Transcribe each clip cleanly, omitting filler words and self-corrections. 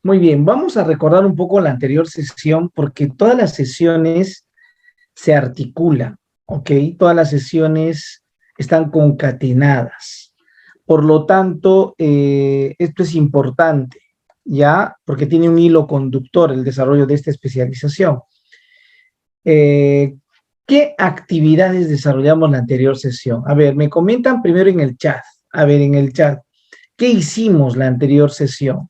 Muy bien, vamos a recordar un poco la anterior sesión porque todas las sesiones se articulan, ¿ok? Todas las sesiones están concatenadas. Por lo tanto, esto es importante, ¿ya? Porque tiene un hilo conductor el desarrollo de esta especialización. Eh, ¿Qué actividades desarrollamos la anterior sesión? A ver, me comentan primero en el chat. A ver, en el chat, ¿qué hicimos la anterior sesión?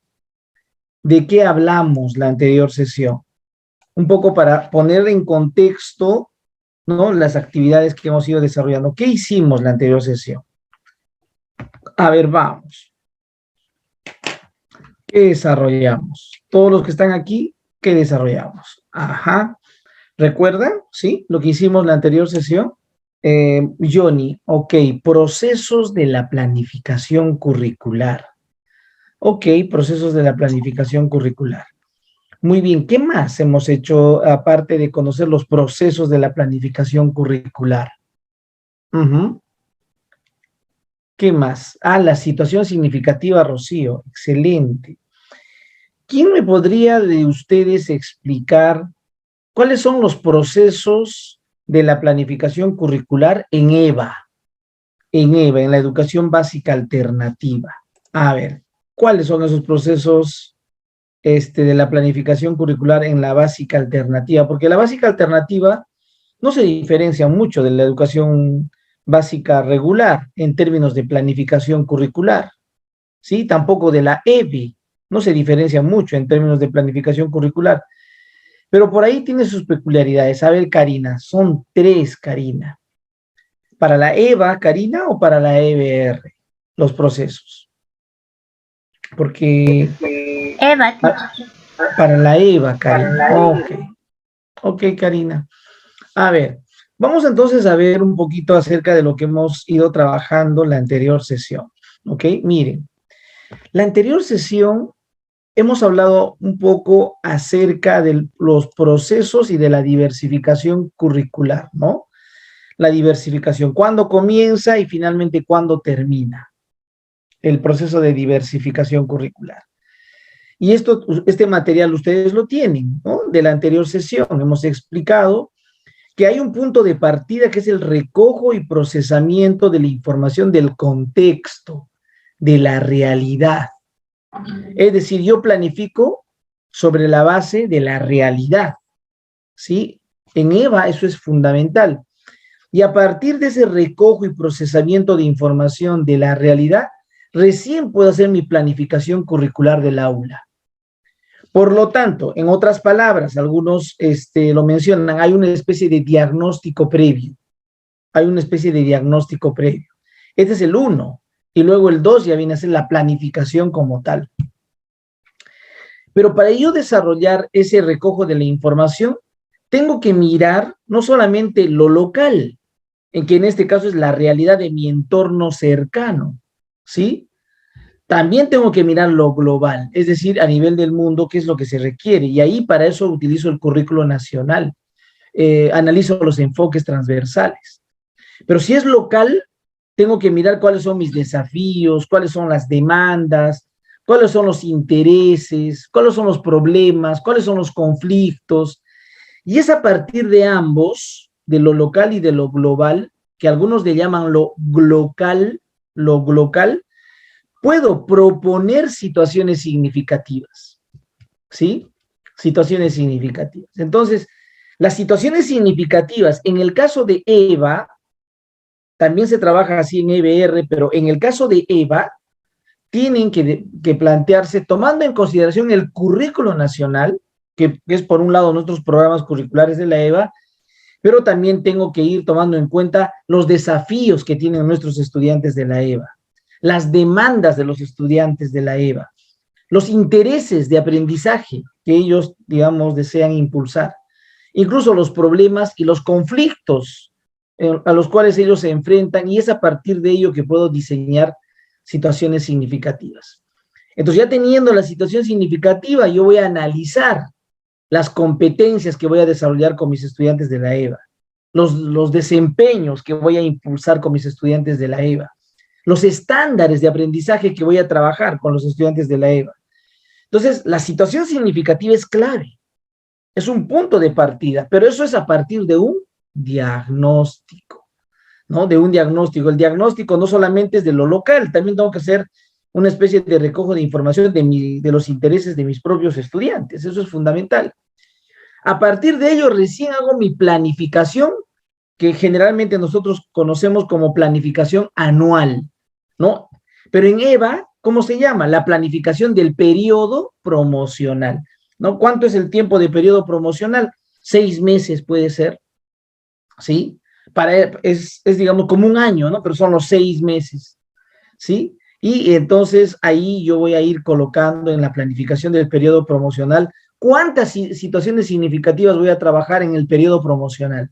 ¿De qué hablamos la anterior sesión? Un poco para poner en contexto, ¿no?, las actividades que hemos ido desarrollando. ¿Qué hicimos la anterior sesión? A ver, vamos. ¿Qué desarrollamos? Todos los que están aquí, ¿qué desarrollamos? Ajá. ¿Recuerdan? ¿Sí? Lo que hicimos la anterior sesión. Johnny, ok, procesos de la planificación curricular. Ok, procesos de la planificación curricular. Muy bien, ¿qué más hemos hecho aparte de conocer los procesos de la planificación curricular? ¿Qué más? Ah, la situación significativa, Rocío. Excelente. ¿Quién me podría de ustedes explicar cuáles son los procesos de la planificación curricular en EVA? En EVA, en la educación básica alternativa. A ver, ¿cuáles son esos procesos de la planificación curricular en la básica alternativa? Porque la básica alternativa no se diferencia mucho de la educación básica regular en términos de planificación curricular, ¿sí? Tampoco de la EBI, no se diferencia mucho en términos de planificación curricular, pero por ahí tiene sus peculiaridades. A ver, Karina, son tres, Karina. ¿Para la EVA, Karina, o para la EBR? Los procesos. Porque... EVA. Para la EVA, Karina. Ok. Ok, Karina. A ver, vamos entonces a ver un poquito acerca de lo que hemos ido trabajando la anterior sesión. Ok, miren. La anterior sesión hemos hablado un poco acerca de los procesos y de la diversificación curricular, ¿no? La diversificación, cuándo comienza y finalmente cuándo termina el proceso de diversificación curricular. Y este material ustedes lo tienen, ¿no? De la anterior sesión hemos explicado que hay un punto de partida que es el recojo y procesamiento de la información del contexto, de la realidad. Es decir, yo planifico sobre la base de la realidad, ¿sí? En EVA eso es fundamental. Y a partir de ese recojo y procesamiento de información de la realidad, recién puedo hacer mi planificación curricular del aula. Por lo tanto, en otras palabras, algunos lo mencionan, hay una especie de diagnóstico previo. Hay una especie de diagnóstico previo. Este es el 1. Y luego el 2 ya viene a ser la planificación como tal. Pero para yo desarrollar ese recojo de la información, tengo que mirar no solamente lo local, en que en este caso es la realidad de mi entorno cercano, ¿sí? También tengo que mirar lo global, es decir, a nivel del mundo, qué es lo que se requiere. Y ahí para eso utilizo el currículo nacional, analizo los enfoques transversales. Pero si es local, tengo que mirar cuáles son mis desafíos, cuáles son las demandas, cuáles son los intereses, cuáles son los problemas, cuáles son los conflictos. Y es a partir de ambos, de lo local y de lo global, que algunos le llaman lo glocal, puedo proponer situaciones significativas, ¿sí? Situaciones significativas. Entonces, las situaciones significativas, en el caso de EVA, también se trabaja así en EBR, pero en el caso de EVA, tienen que plantearse tomando en consideración el currículo nacional, que es por un lado nuestros programas curriculares de la EVA, pero también tengo que ir tomando en cuenta los desafíos que tienen nuestros estudiantes de la EVA, las demandas de los estudiantes de la EVA, los intereses de aprendizaje que ellos, digamos, desean impulsar, incluso los problemas y los conflictos a los cuales ellos se enfrentan, y es a partir de ello que puedo diseñar situaciones significativas. Entonces, ya teniendo la situación significativa, yo voy a analizar las competencias que voy a desarrollar con mis estudiantes de la EVA, los desempeños que voy a impulsar con mis estudiantes de la EVA, los estándares de aprendizaje que voy a trabajar con los estudiantes de la EVA. Entonces, la situación significativa es clave, es un punto de partida, pero eso es a partir de un diagnóstico, ¿no? De un diagnóstico. El diagnóstico no solamente es de lo local, también tengo que hacer una especie de recojo de información de los intereses de mis propios estudiantes, eso es fundamental. A partir de ello, recién hago mi planificación, que generalmente nosotros conocemos como planificación anual, ¿no? Pero en EVA, ¿cómo se llama? La planificación del periodo promocional, ¿no? ¿Cuánto es el tiempo de periodo promocional? 6 meses puede ser, ¿sí? Es digamos, como un año, ¿no? Pero son los 6 meses, ¿sí? Y entonces ahí yo voy a ir colocando en la planificación del periodo promocional cuántas situaciones significativas voy a trabajar en el periodo promocional.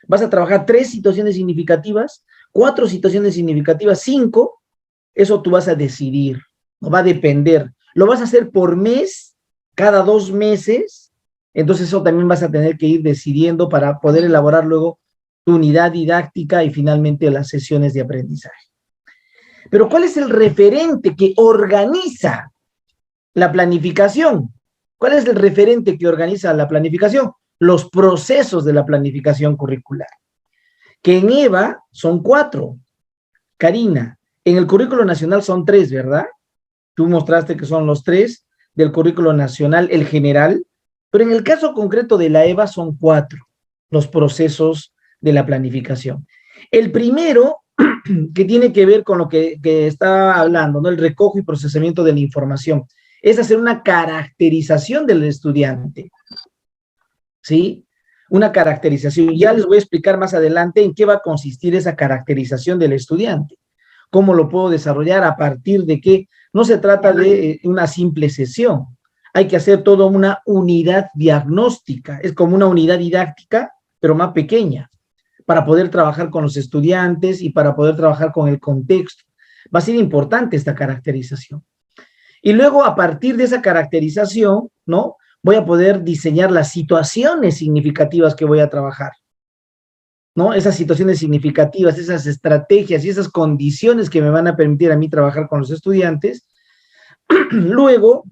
Vas a trabajar 3 situaciones significativas, 4 situaciones significativas, 5, eso tú vas a decidir, no va a depender. Lo vas a hacer por mes, cada 2 meses, entonces eso también vas a tener que ir decidiendo para poder elaborar luego tu unidad didáctica y finalmente las sesiones de aprendizaje. Pero ¿cuál es el referente que organiza la planificación? ¿Cuál es el referente que organiza la planificación? Los procesos de la planificación curricular, que en EVA son 4. Karina, en el currículo nacional son 3, ¿verdad? Tú mostraste que son los 3 del currículo nacional, el general, pero en el caso concreto de la EVA son 4 los procesos de la planificación. El primero, que tiene que ver con lo que estaba hablando, ¿no? El recojo y procesamiento de la información, es hacer una caracterización del estudiante, ¿sí? Una caracterización. Ya les voy a explicar más adelante en qué va a consistir esa caracterización del estudiante, cómo lo puedo desarrollar, a partir de que no se trata de una simple sesión, hay que hacer toda una unidad diagnóstica, es como una unidad didáctica, pero más pequeña, para poder trabajar con los estudiantes y para poder trabajar con el contexto. Va a ser importante esta caracterización. Y luego, a partir de esa caracterización, ¿no? Voy a poder diseñar las situaciones significativas que voy a trabajar, ¿no? Esas situaciones significativas, esas estrategias y esas condiciones que me van a permitir a mí trabajar con los estudiantes. Luego,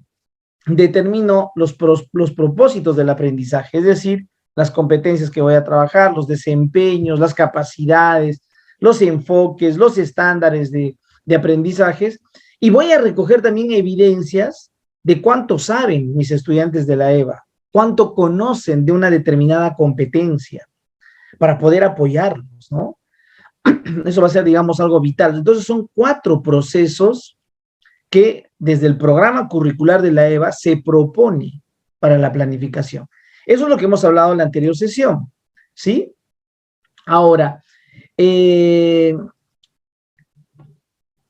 determino los propósitos del aprendizaje, es decir, las competencias que voy a trabajar, los desempeños, las capacidades, los enfoques, los estándares de aprendizajes, y voy a recoger también evidencias de cuánto saben mis estudiantes de la EVA, cuánto conocen de una determinada competencia, para poder apoyarlos, ¿no? Eso va a ser, digamos, algo vital. Entonces son 4 procesos que desde el programa curricular de la EVA se propone para la planificación. Eso es lo que hemos hablado en la anterior sesión, ¿sí? Ahora,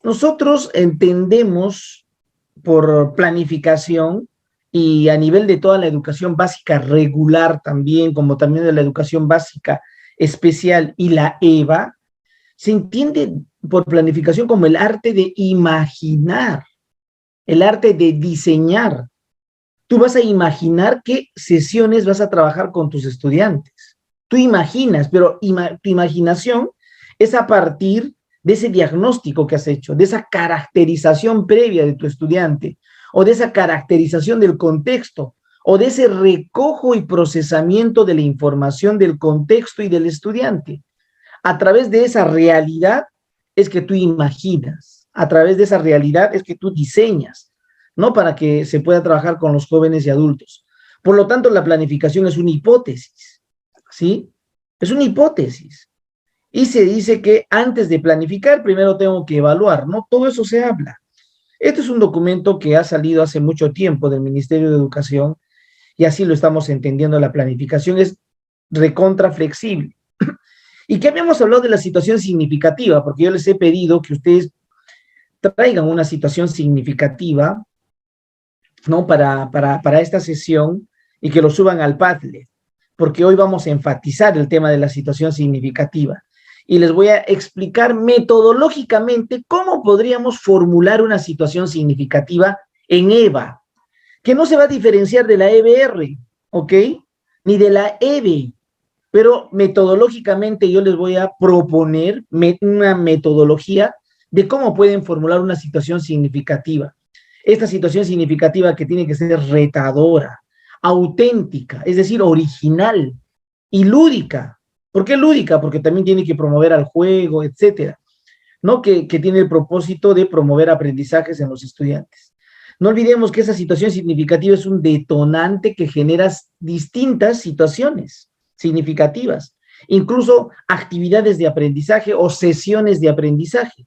nosotros entendemos por planificación, y a nivel de toda la educación básica regular también, como también de la educación básica especial y la EVA, se entiende por planificación como el arte de imaginar, el arte de diseñar. Tú vas a imaginar qué sesiones vas a trabajar con tus estudiantes. Tú imaginas, pero tu imaginación es a partir de ese diagnóstico que has hecho, de esa caracterización previa de tu estudiante, o de esa caracterización del contexto, o de ese recojo y procesamiento de la información del contexto y del estudiante. A través de esa realidad es que tú imaginas, a través de esa realidad es que tú diseñas, ¿no? Para que se pueda trabajar con los jóvenes y adultos. Por lo tanto, la planificación es una hipótesis, ¿sí? Es una hipótesis. Y se dice que antes de planificar, primero tengo que evaluar, ¿no? Todo eso se habla. Este es un documento que ha salido hace mucho tiempo del Ministerio de Educación, y así lo estamos entendiendo. La planificación es recontra flexible. ¿Y qué habíamos hablado de la situación significativa? Porque yo les he pedido que ustedes traigan una situación significativa, ¿no? Para esta sesión, y que lo suban al Padlet, porque hoy vamos a enfatizar el tema de la situación significativa. Y les voy a explicar metodológicamente cómo podríamos formular una situación significativa en EVA, que no se va a diferenciar de la EBR, ¿ok? Ni de la EBE, pero metodológicamente yo les voy a proponer una metodología de cómo pueden formular una situación significativa. Esta situación significativa que tiene que ser retadora, auténtica, es decir, original y lúdica. ¿Por qué lúdica? Porque también tiene que promover al juego, etcétera, ¿no? Que tiene el propósito de promover aprendizajes en los estudiantes. No olvidemos que esa situación significativa es un detonante que genera distintas situaciones significativas, incluso actividades de aprendizaje o sesiones de aprendizaje.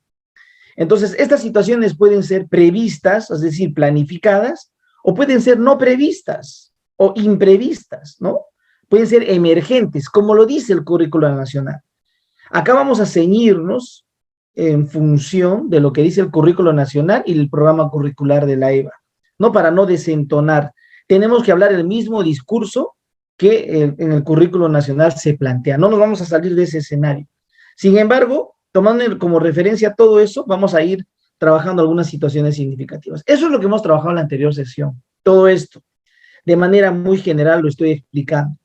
Entonces, estas situaciones pueden ser previstas, es decir, planificadas, o pueden ser no previstas o imprevistas, ¿no? Pueden ser emergentes, como lo dice el currículo nacional. Acá vamos a ceñirnos en función de lo que dice el currículo nacional y el programa curricular de la EVA, ¿no? Para no desentonar. Tenemos que hablar el mismo discurso que en el currículo nacional se plantea. No nos vamos a salir de ese escenario. Sin embargo, tomando como referencia todo eso, vamos a ir trabajando algunas situaciones significativas. Eso es lo que hemos trabajado en la anterior sesión. Todo esto, de manera muy general, lo estoy explicando.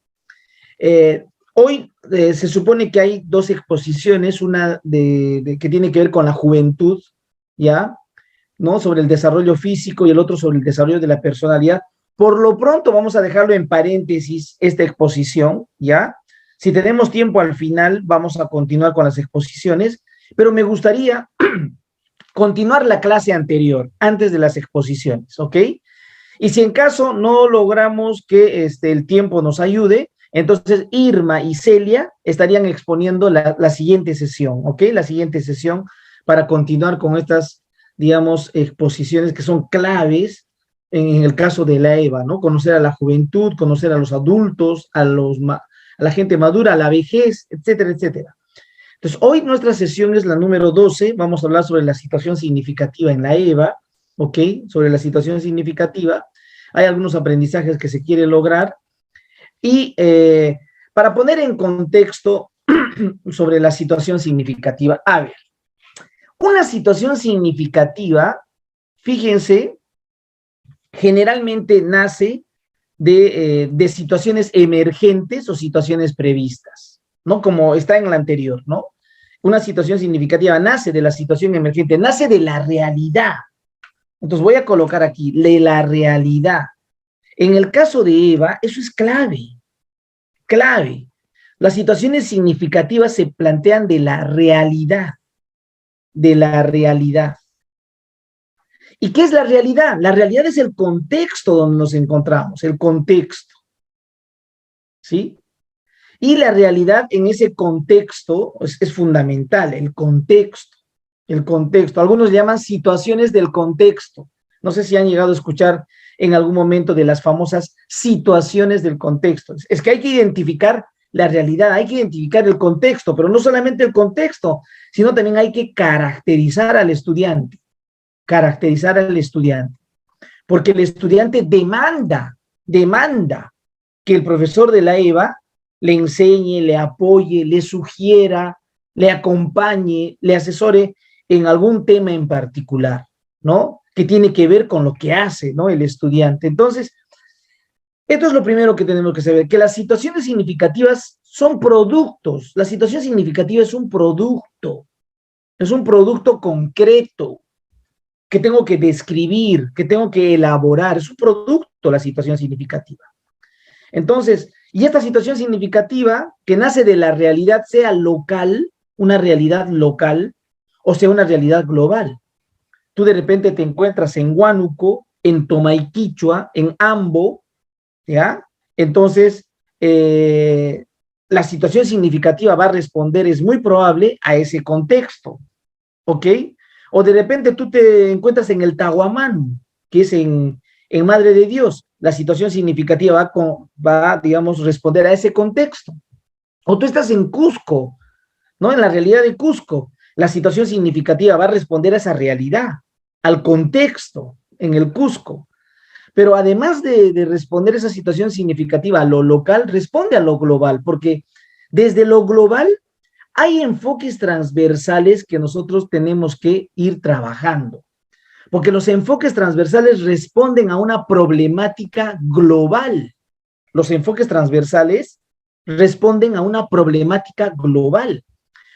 Hoy se supone que hay dos exposiciones, una que tiene que ver con la juventud, ¿ya? ¿No? Sobre el desarrollo físico y el otro sobre el desarrollo de la personalidad. Por lo pronto vamos a dejarlo en paréntesis esta exposición, ¿ya? Si tenemos tiempo al final vamos a continuar con las exposiciones, pero me gustaría continuar la clase anterior, antes de las exposiciones, ¿ok? Y si en caso no logramos que el tiempo nos ayude, entonces Irma y Celia estarían exponiendo la siguiente sesión, ¿ok? La siguiente sesión para continuar con estas, digamos, exposiciones que son claves en el caso de la EVA, ¿no? Conocer a la juventud, conocer a los adultos, a la gente madura, a la vejez, etcétera, etcétera. Entonces, hoy nuestra sesión es la número 12, vamos a hablar sobre la situación significativa en la EVA, ¿ok? Sobre la situación significativa. Hay algunos aprendizajes que se quiere lograr. Y para poner en contexto sobre la situación significativa, a ver, una situación significativa, fíjense, generalmente nace de situaciones emergentes o situaciones previstas, ¿no? Como está en la anterior, ¿no? Una situación significativa nace de la situación emergente, nace de la realidad. Entonces voy a colocar aquí, de la realidad. En el caso de Eva, eso es clave, clave. Las situaciones significativas se plantean de la realidad, de la realidad. ¿Y qué es la realidad? La realidad es el contexto donde nos encontramos, el contexto, ¿sí? Y la realidad en ese contexto es fundamental, el contexto, el contexto. Algunos llaman situaciones del contexto. No sé si han llegado a escuchar en algún momento de las famosas situaciones del contexto. Es que hay que identificar la realidad, hay que identificar el contexto, pero no solamente el contexto, sino también hay que caracterizar al estudiante, porque el estudiante demanda que el profesor de la EVA le enseñe, le apoye, le sugiera, le acompañe, le asesore en algún tema en particular, ¿no? Que tiene que ver con lo que hace, ¿no? El estudiante. Entonces, esto es lo primero que tenemos que saber, que las situaciones significativas son productos. La situación significativa es un producto concreto que tengo que describir, que tengo que elaborar. Es un producto la situación significativa. Entonces, y esta situación significativa que nace de la realidad, sea local, una realidad local, o sea una realidad global. Tú de repente te encuentras en Huánuco, en Tomaiquichua, en Ambo, ¿ya? Entonces, la situación significativa va a responder, es muy probable, a ese contexto, ¿ok? O de repente tú te encuentras en el Tahuamán, que es en Madre de Dios, la situación significativa va, digamos, responder a ese contexto. O tú estás en Cusco, ¿no? En la realidad de Cusco, la situación significativa va a responder a esa realidad, al contexto en el Cusco. Pero además de responder a esa situación significativa a lo local, responde a lo global, porque desde lo global hay enfoques transversales que nosotros tenemos que ir trabajando, porque los enfoques transversales responden a una problemática global. Los enfoques transversales responden a una problemática global.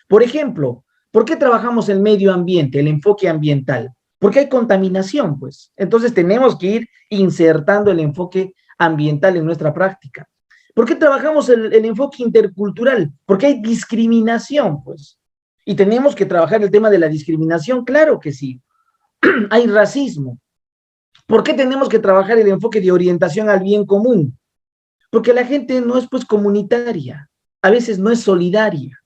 Por ejemplo, ¿por qué trabajamos el medio ambiente, el enfoque ambiental? porque hay contaminación, pues. Entonces tenemos que ir insertando el enfoque ambiental en nuestra práctica. ¿Por qué trabajamos el enfoque intercultural? Porque hay discriminación, pues. Y tenemos que trabajar el tema de la discriminación, claro que sí. Hay racismo. ¿Por qué tenemos que trabajar el enfoque de orientación al bien común? Porque la gente no es pues comunitaria, a veces no es solidaria,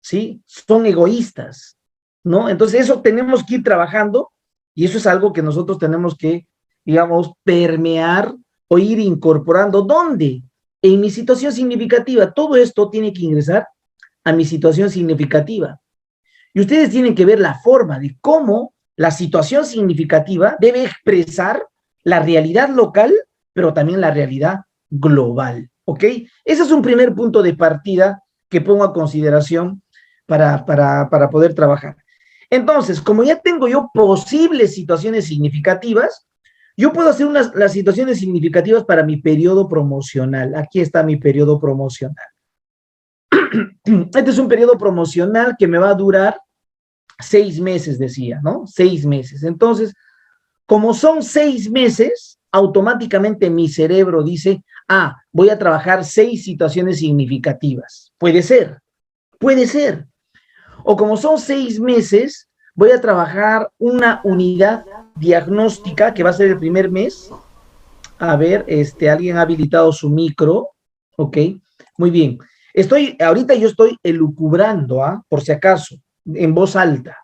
¿sí? Son egoístas, ¿no? Entonces eso tenemos que ir trabajando y eso es algo que nosotros tenemos que, digamos, permear o ir incorporando. ¿Dónde? En mi situación significativa. Todo esto tiene que ingresar a mi situación significativa. Y ustedes tienen que ver la forma de cómo la situación significativa debe expresar la realidad local, pero también la realidad global, ¿ok? Ese es un primer punto de partida que pongo a consideración para poder trabajar. Entonces, como ya tengo yo posibles situaciones significativas, yo puedo hacer las situaciones significativas para mi periodo promocional. Aquí está mi periodo promocional. Este es un periodo promocional que me va a durar 6 meses, decía, ¿no? 6 meses. Entonces, como son 6 meses, automáticamente mi cerebro dice, ah, voy a trabajar 6 situaciones significativas. Puede ser, puede ser. O como son 6 meses, voy a trabajar una unidad diagnóstica que va a ser el primer mes. A ver, alguien ha habilitado su micro. Ok, muy bien. Ahorita yo estoy elucubrando, por si acaso, en voz alta.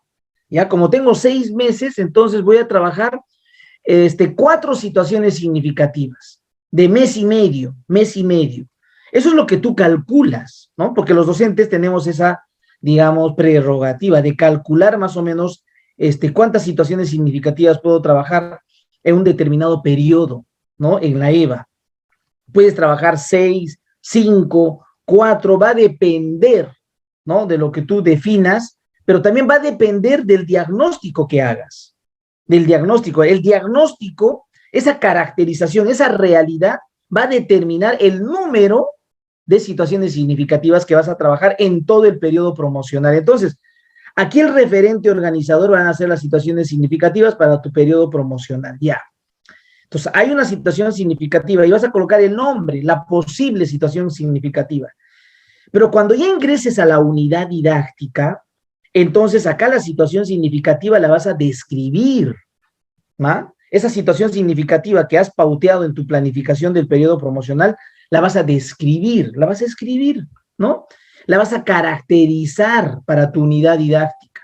Ya, como tengo 6 meses, entonces voy a trabajar 4 situaciones significativas de mes y medio, mes y medio. Eso es lo que tú calculas, ¿no? Porque los docentes tenemos esa, digamos, prerrogativa de calcular más o menos cuántas situaciones significativas puedo trabajar en un determinado periodo, ¿no? En la EVA. Puedes trabajar 6, 5, 4, va a depender, ¿no? De lo que tú definas, pero también va a depender del diagnóstico que hagas, del diagnóstico. El diagnóstico, esa caracterización, esa realidad, va a determinar el número de situaciones significativas que vas a trabajar en todo el periodo promocional. Entonces, aquí el referente organizador van a ser las situaciones significativas para tu periodo promocional, ya. Entonces, hay una situación significativa y vas a colocar el nombre, la posible situación significativa. Pero cuando ya ingreses a la unidad didáctica, entonces acá la situación significativa la vas a describir, ¿no? Esa situación significativa que has pauteado en tu planificación del periodo promocional, la vas a describir, la vas a escribir, ¿no? La vas a caracterizar para tu unidad didáctica.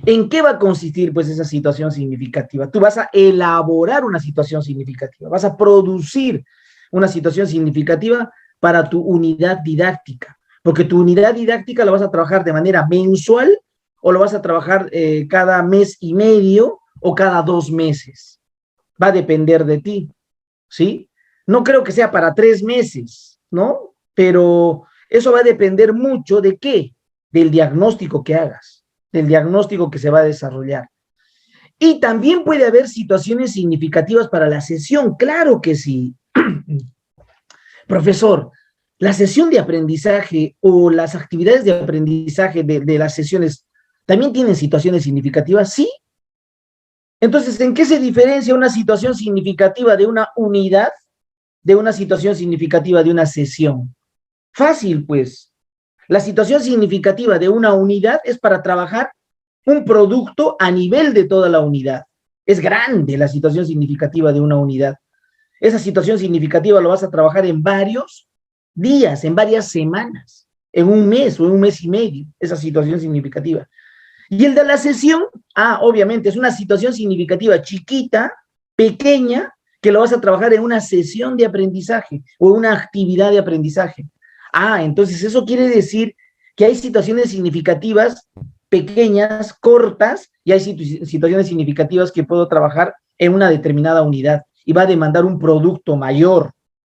¿En qué va a consistir, pues, esa situación significativa? Tú vas a elaborar una situación significativa, vas a producir una situación significativa para tu unidad didáctica, porque tu unidad didáctica la vas a trabajar de manera mensual o lo vas a trabajar cada mes y medio o cada 2 meses. Va a depender de ti, ¿sí? No creo que sea para 3 meses, ¿no? Pero eso va a depender mucho de qué, del diagnóstico que hagas, del diagnóstico que se va a desarrollar. Y también puede haber situaciones significativas para la sesión, claro que sí. Profesor, la sesión de aprendizaje o las actividades de aprendizaje de las sesiones también tienen situaciones significativas, sí. Entonces, ¿en qué se diferencia una situación significativa de una unidad de una situación significativa de una sesión? Fácil, pues. La situación significativa de una unidad es para trabajar un producto a nivel de toda la unidad. Es grande la situación significativa de una unidad. Esa situación significativa lo vas a trabajar en varios días, en varias semanas, en un mes o en un mes y medio, esa situación significativa. Y el de la sesión, obviamente, es una situación significativa chiquita, pequeña, que lo vas a trabajar en una sesión de aprendizaje o una actividad de aprendizaje. Entonces eso quiere decir que hay situaciones significativas pequeñas, cortas, y hay situaciones significativas que puedo trabajar en una determinada unidad y va a demandar un producto mayor,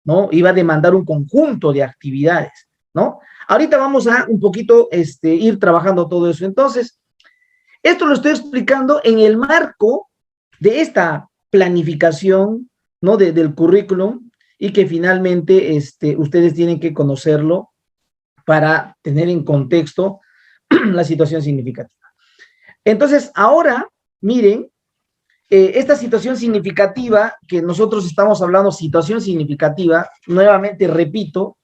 ¿no? Y va a demandar un conjunto de actividades, ¿no? Ahorita vamos a un poquito ir trabajando todo eso. Entonces, esto lo estoy explicando en el marco de esta planificación, ¿no? Del currículum y que finalmente ustedes tienen que conocerlo para tener en contexto la situación significativa. Entonces, ahora, miren, esta situación significativa, que nosotros estamos hablando, situación significativa, nuevamente repito,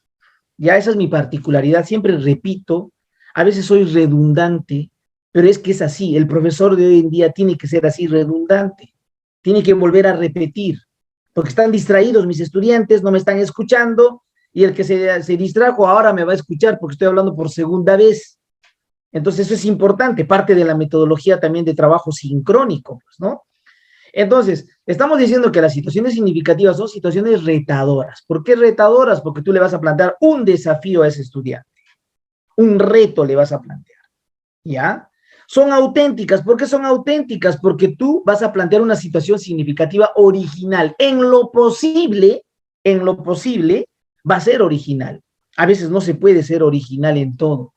ya esa es mi particularidad, siempre repito, a veces soy redundante, pero es que es así, el profesor de hoy en día tiene que ser así, redundante, tiene que volver a repetir, porque están distraídos mis estudiantes, no me están escuchando, y el que se distrajo ahora me va a escuchar porque estoy hablando por segunda vez. Entonces eso es importante, parte de la metodología también de trabajo sincrónico, pues, ¿no? Entonces, estamos diciendo que las situaciones significativas son situaciones retadoras. ¿Por qué retadoras? Porque tú le vas a plantear un desafío a ese estudiante, un reto le vas a plantear, ¿ya? Son auténticas. ¿Por qué son auténticas? Porque tú vas a plantear una situación significativa original. En lo posible, va a ser original. A veces no se puede ser original en todo,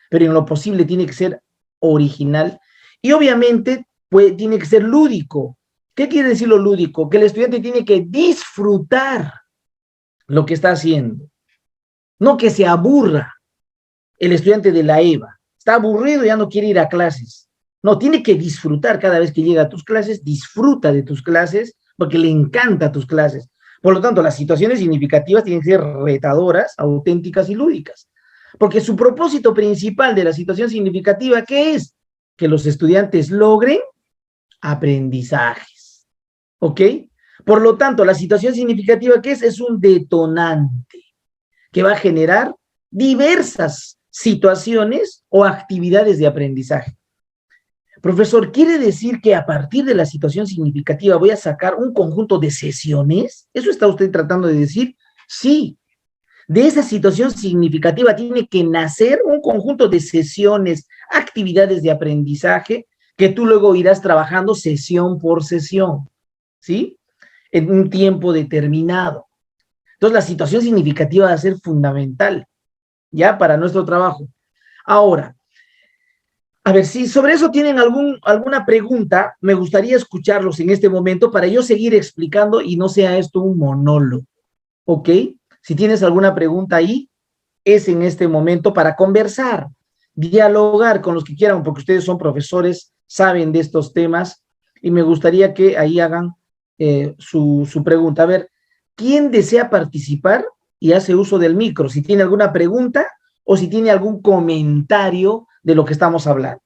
pero en lo posible tiene que ser original. Y obviamente tiene que ser lúdico. ¿Qué quiere decir lo lúdico? Que el estudiante tiene que disfrutar lo que está haciendo, no que se aburra el estudiante de la EVA. Está aburrido, ya no quiere ir a clases. No, tiene que disfrutar cada vez que llega a tus clases, disfruta de tus clases, porque le encanta tus clases. Por lo tanto, las situaciones significativas tienen que ser retadoras, auténticas y lúdicas. Porque su propósito principal de la situación significativa, ¿qué es? Que los estudiantes logren aprendizajes. ¿Ok? Por lo tanto, la situación significativa, ¿qué es? Es un detonante que va a generar diversas situaciones o actividades de aprendizaje. Profesor, ¿quiere decir que a partir de la situación significativa voy a sacar un conjunto de sesiones? ¿Eso está usted tratando de decir? Sí. De esa situación significativa tiene que nacer un conjunto de sesiones, actividades de aprendizaje que tú luego irás trabajando sesión por sesión, ¿sí? En un tiempo determinado. Entonces, la situación significativa va a ser fundamental, ¿ya? Para nuestro trabajo. Ahora, a ver, si sobre eso tienen alguna pregunta, me gustaría escucharlos en este momento para yo seguir explicando y no sea esto un monólogo, ¿ok? Si tienes alguna pregunta ahí, es en este momento para conversar, dialogar con los que quieran, porque ustedes son profesores, saben de estos temas, y me gustaría que ahí hagan su pregunta. A ver, ¿quién desea participar y hace uso del micro? Si tiene alguna pregunta o si tiene algún comentario de lo que estamos hablando.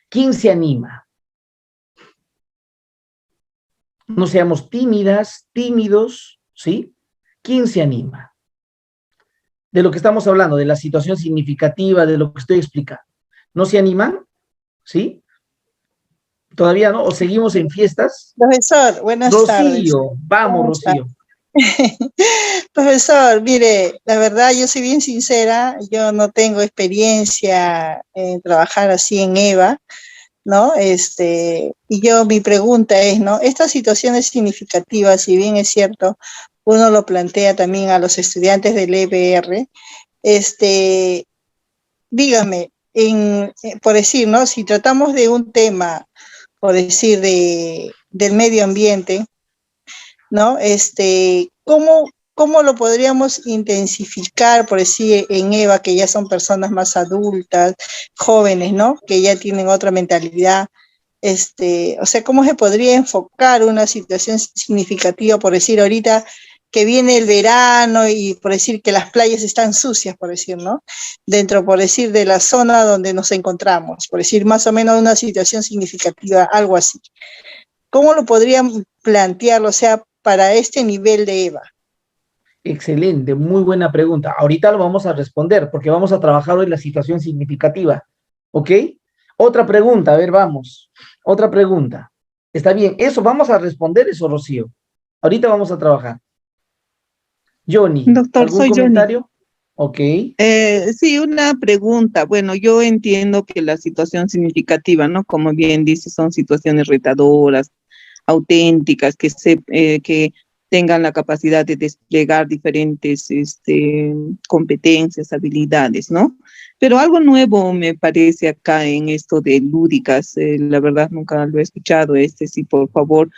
¿Quién se anima? No seamos tímidas, tímidos, ¿sí? ¿Quién se anima? De lo que estamos hablando, de la situación significativa, de lo que estoy explicando. ¿No se animan? ¿Sí? ¿Todavía no? ¿O seguimos en fiestas? Profesor, buenas tardes. Rocío, vamos, Rocío. Profesor, mire, la verdad yo soy bien sincera, yo no tengo experiencia en trabajar así en EVA, ¿no? Y mi pregunta es, ¿no? Estas situaciones significativas, si bien es cierto, uno lo plantea también a los estudiantes del EBR, dígame, por decir, ¿no? Si tratamos de un tema, por decir, del medio ambiente, ¿no? ¿Cómo lo podríamos intensificar, por decir, en EVA, que ya son personas más adultas, jóvenes, ¿no? Que ya tienen otra mentalidad. O sea, ¿cómo se podría enfocar una situación significativa, por decir, ahorita que viene el verano y por decir que las playas están sucias, por decir, ¿no? Dentro, por decir, de la zona donde nos encontramos, por decir, más o menos una situación significativa, algo así. ¿Cómo lo podrían plantearlo, o sea, para este nivel de EVA? Excelente, muy buena pregunta. Ahorita lo vamos a responder porque vamos a trabajar hoy la situación significativa. ¿Ok? Otra pregunta, a ver, vamos. Otra pregunta. Está bien, eso, vamos a responder eso, Rocío. Ahorita vamos a trabajar. Johnny, Doctor, ¿algún soy comentario? Ok. Sí, una pregunta. Bueno, yo entiendo que la situación significativa, ¿no? Como bien dice, son situaciones retadoras, auténticas, que tengan la capacidad de desplegar diferentes competencias, habilidades, ¿no? Pero algo nuevo me parece acá en esto de lúdicas. La verdad nunca lo he escuchado. Si por favor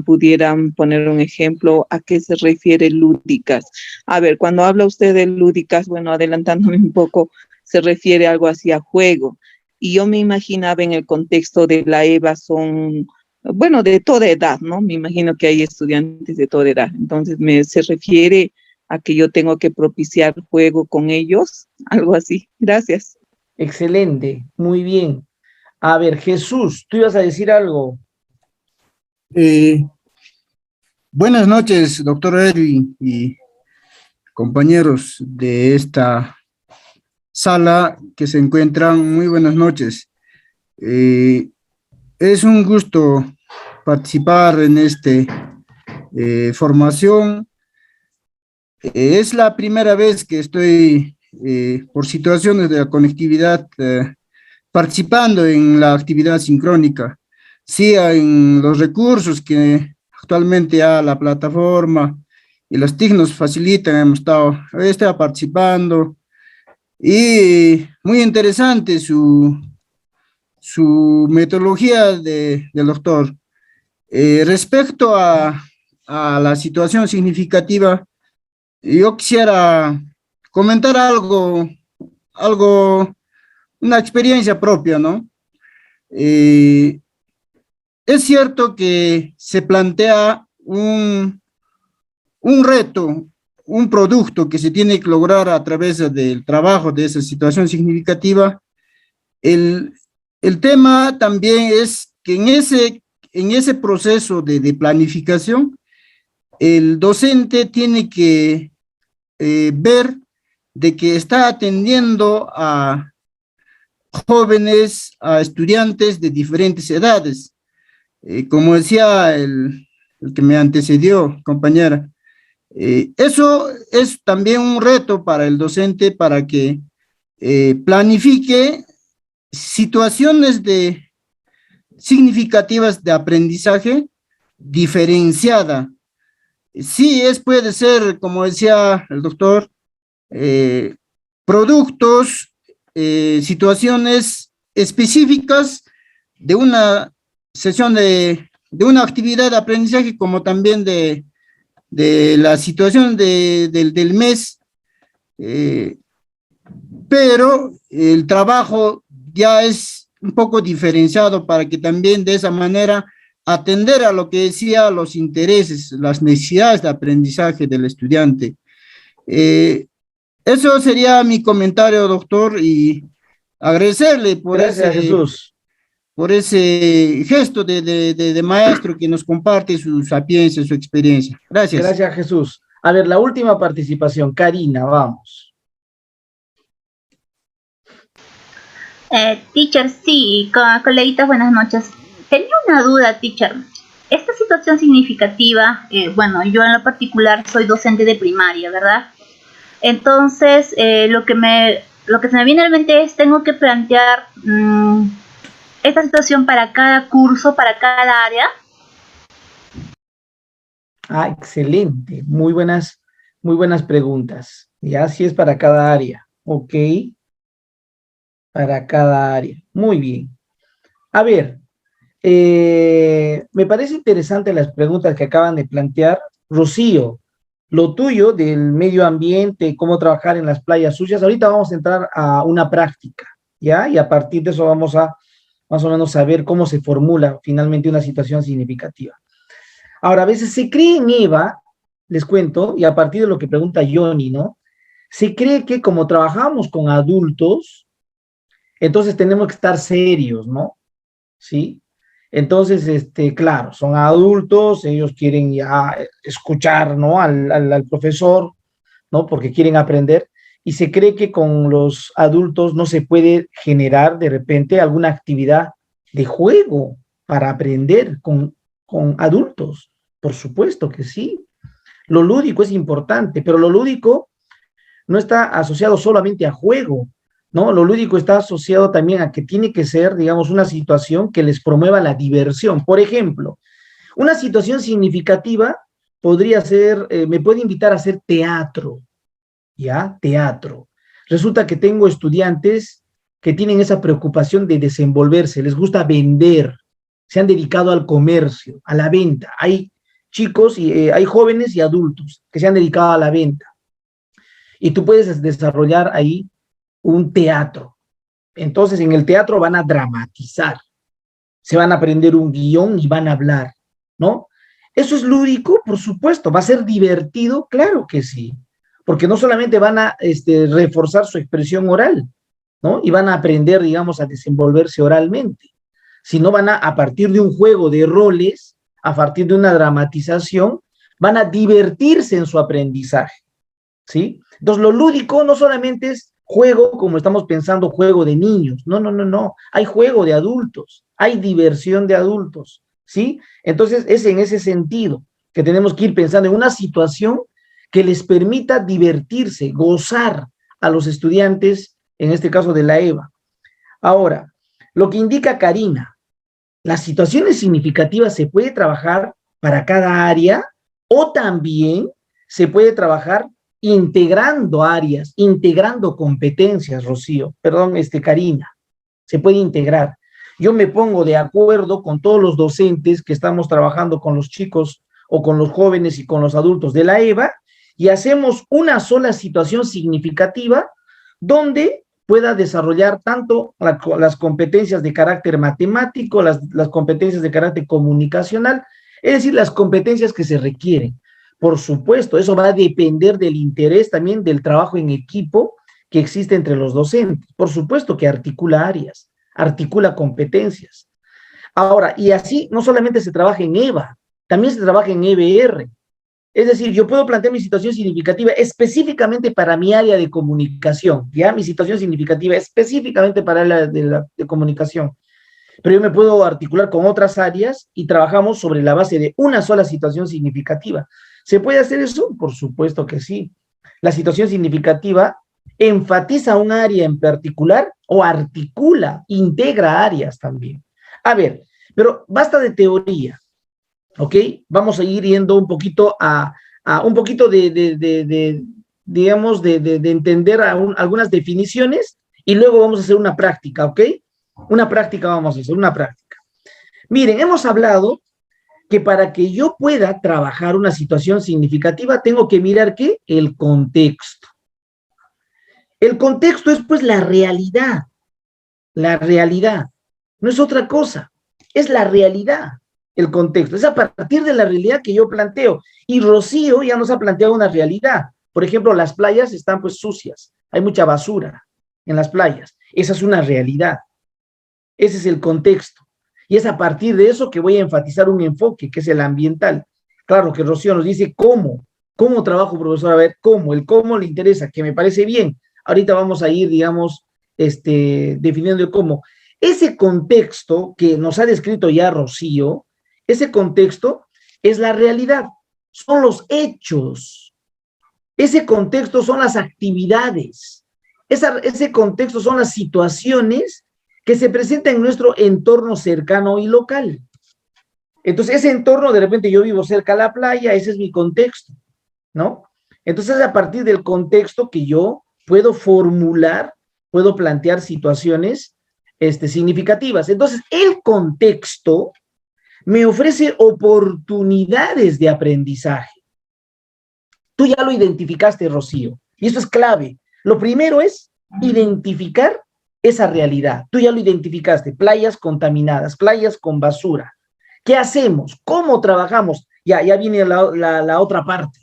pudieran poner un ejemplo, ¿a qué se refiere lúdicas? A ver, cuando habla usted de lúdicas, bueno, adelantándome un poco, se refiere algo así a juego. y yo me imaginaba en el contexto de la EVA son, bueno, de toda edad, ¿no? Me imagino que hay estudiantes de toda edad. Entonces, se refiere a que yo tengo que propiciar juego con ellos, algo así. Gracias. Excelente, muy bien. A ver, Jesús, tú ibas a decir algo. Eh, Buenas noches, doctor Edwin y compañeros de esta sala que se encuentran. Muy buenas noches. Es un gusto participar en esta formación. Es la primera vez que estoy, por situaciones de la conectividad, participando en la actividad sincrónica. Sí, en los recursos que actualmente ya la plataforma y los TIC nos facilitan, he estado participando, y muy interesante su metodología del doctor. Respecto a la situación significativa, yo quisiera comentar una experiencia propia, ¿no? Es cierto que se plantea un reto, un producto que se tiene que lograr a través del trabajo de esa situación significativa. El tema también es que en ese proceso de planificación, el docente tiene que ver de que está atendiendo a jóvenes, a estudiantes de diferentes edades. Como decía el que me antecedió, compañera, eso es también un reto para el docente para que planifique situaciones significativas de aprendizaje diferenciada. Sí, puede ser, como decía el doctor, productos, situaciones específicas de una sesión de una actividad de aprendizaje, como también de la situación del mes, pero el trabajo ya es un poco diferenciado para que también de esa manera atender a lo que decía los intereses, las necesidades de aprendizaje del estudiante. Eso sería mi comentario, doctor, y agradecerle Gracias, Jesús. por ese gesto de maestro que nos comparte su sapiencia, su experiencia. Gracias. Gracias, Jesús. A ver, la última participación. Karina, vamos. Teacher, sí, coleguitas, buenas noches. Tenía una duda, teacher. Esta situación significativa, bueno, yo en lo particular soy docente de primaria, ¿verdad? Entonces, lo que se me viene a la mente es, tengo que plantear esta situación para cada curso, para cada área. Ah, excelente. Muy buenas preguntas. Ya, sí es para cada área. Ok. Para cada área. Muy bien. A ver, me parece interesante las preguntas que acaban de plantear. Rocío, lo tuyo del medio ambiente, cómo trabajar en las playas sucias, ahorita vamos a entrar a una práctica, ¿ya? Y a partir de eso vamos a más o menos saber cómo se formula finalmente una situación significativa. Ahora, a veces se cree en EVA, les cuento, y a partir de lo que pregunta Johnny, ¿no? Se cree que como trabajamos con adultos, entonces tenemos que estar serios, ¿no? ¿Sí? Entonces, claro, son adultos, ellos quieren ya escuchar, ¿no? Al profesor, ¿no? Porque quieren aprender, y se cree que con los adultos no se puede generar de repente alguna actividad de juego para aprender con adultos. Por supuesto que sí. Lo lúdico es importante, pero lo lúdico no está asociado solamente a juego, ¿no? Lo lúdico está asociado también a que tiene que ser, digamos, una situación que les promueva la diversión. Por ejemplo, una situación significativa podría ser, me puede invitar a hacer teatro, ¿ya? Teatro. Resulta que tengo estudiantes que tienen esa preocupación de desenvolverse, les gusta vender, se han dedicado al comercio, a la venta. Hay chicos, y hay jóvenes y adultos que se han dedicado a la venta. Y tú puedes desarrollar ahí un teatro, Entonces, en el teatro van a dramatizar, se van a aprender un guión y van a hablar, ¿no? ¿Eso es lúdico? Por supuesto. ¿Va a ser divertido? Claro que sí. Porque no solamente van a reforzar su expresión oral, ¿no? Y van a aprender, digamos, a desenvolverse oralmente, sino van a partir de un juego de roles, a partir de una dramatización, van a divertirse en su aprendizaje, ¿sí? Entonces, lo lúdico no solamente es juego, como estamos pensando, juego de niños. No, no, no, no. Hay juego de adultos, hay diversión de adultos, ¿sí? Entonces, es en ese sentido que tenemos que ir pensando en una situación que les permita divertirse, gozar a los estudiantes, en este caso de la EVA. Ahora, lo que indica Karina, las situaciones significativas se puede trabajar para cada área o también se puede trabajar integrando áreas, integrando competencias, Rocío, perdón, Karina, se puede integrar. Yo me pongo de acuerdo con todos los docentes que estamos trabajando con los chicos o con los jóvenes y con los adultos de la EVA y hacemos una sola situación significativa donde pueda desarrollar tanto las competencias de carácter matemático, las competencias de carácter comunicacional, es decir, las competencias que se requieren. Por supuesto, eso va a depender del interés también del trabajo en equipo que existe entre los docentes. Por supuesto que articula áreas, articula competencias. Ahora, y así no solamente se trabaja en EVA, también se trabaja en EBR. Es decir, yo puedo plantear mi situación significativa específicamente para mi área de comunicación, ¿ya? Mi situación significativa específicamente para la de comunicación. Pero yo me puedo articular con otras áreas y trabajamos sobre la base de una sola situación significativa. ¿Se puede hacer eso? Por supuesto que sí. La situación significativa enfatiza un área en particular o articula, integra áreas también. A ver, pero basta de teoría. ¿Ok? Vamos a ir yendo un poquito a un poquito digamos, de entender algunas definiciones y luego vamos a hacer una práctica, ¿ok? Una práctica vamos a hacer, una práctica. Miren, hemos hablado que para que yo pueda trabajar una situación significativa tengo que mirar, ¿qué? El contexto. El contexto es, pues, la realidad. La realidad. No es otra cosa. Es la realidad. El contexto. Es a partir de la realidad que yo planteo. Y Rocío ya nos ha planteado una realidad. Por ejemplo, las playas están pues sucias. Hay mucha basura en las playas. Esa es una realidad. Ese es el contexto. Y es a partir de eso que voy a enfatizar un enfoque, que es el ambiental. Claro que Rocío nos dice cómo. ¿Cómo trabajo, profesor? A ver, ¿cómo? El cómo le interesa, que me parece bien. Ahorita vamos a ir, digamos, definiendo el cómo. Ese contexto que nos ha descrito ya Rocío, ese contexto es la realidad, son los hechos, ese contexto son las actividades, ese contexto son las situaciones que se presentan en nuestro entorno cercano y local. Entonces, ese entorno, de repente yo vivo cerca a la playa, ese es mi contexto, ¿no? Entonces, a partir del contexto que yo puedo formular, puedo plantear situaciones significativas. Entonces, el contexto me ofrece oportunidades de aprendizaje. Tú ya lo identificaste, Rocío, y eso es clave. Lo primero es identificar esa realidad. Tú ya lo identificaste, playas contaminadas, playas con basura. ¿Qué hacemos? ¿Cómo trabajamos? Ya viene la otra parte.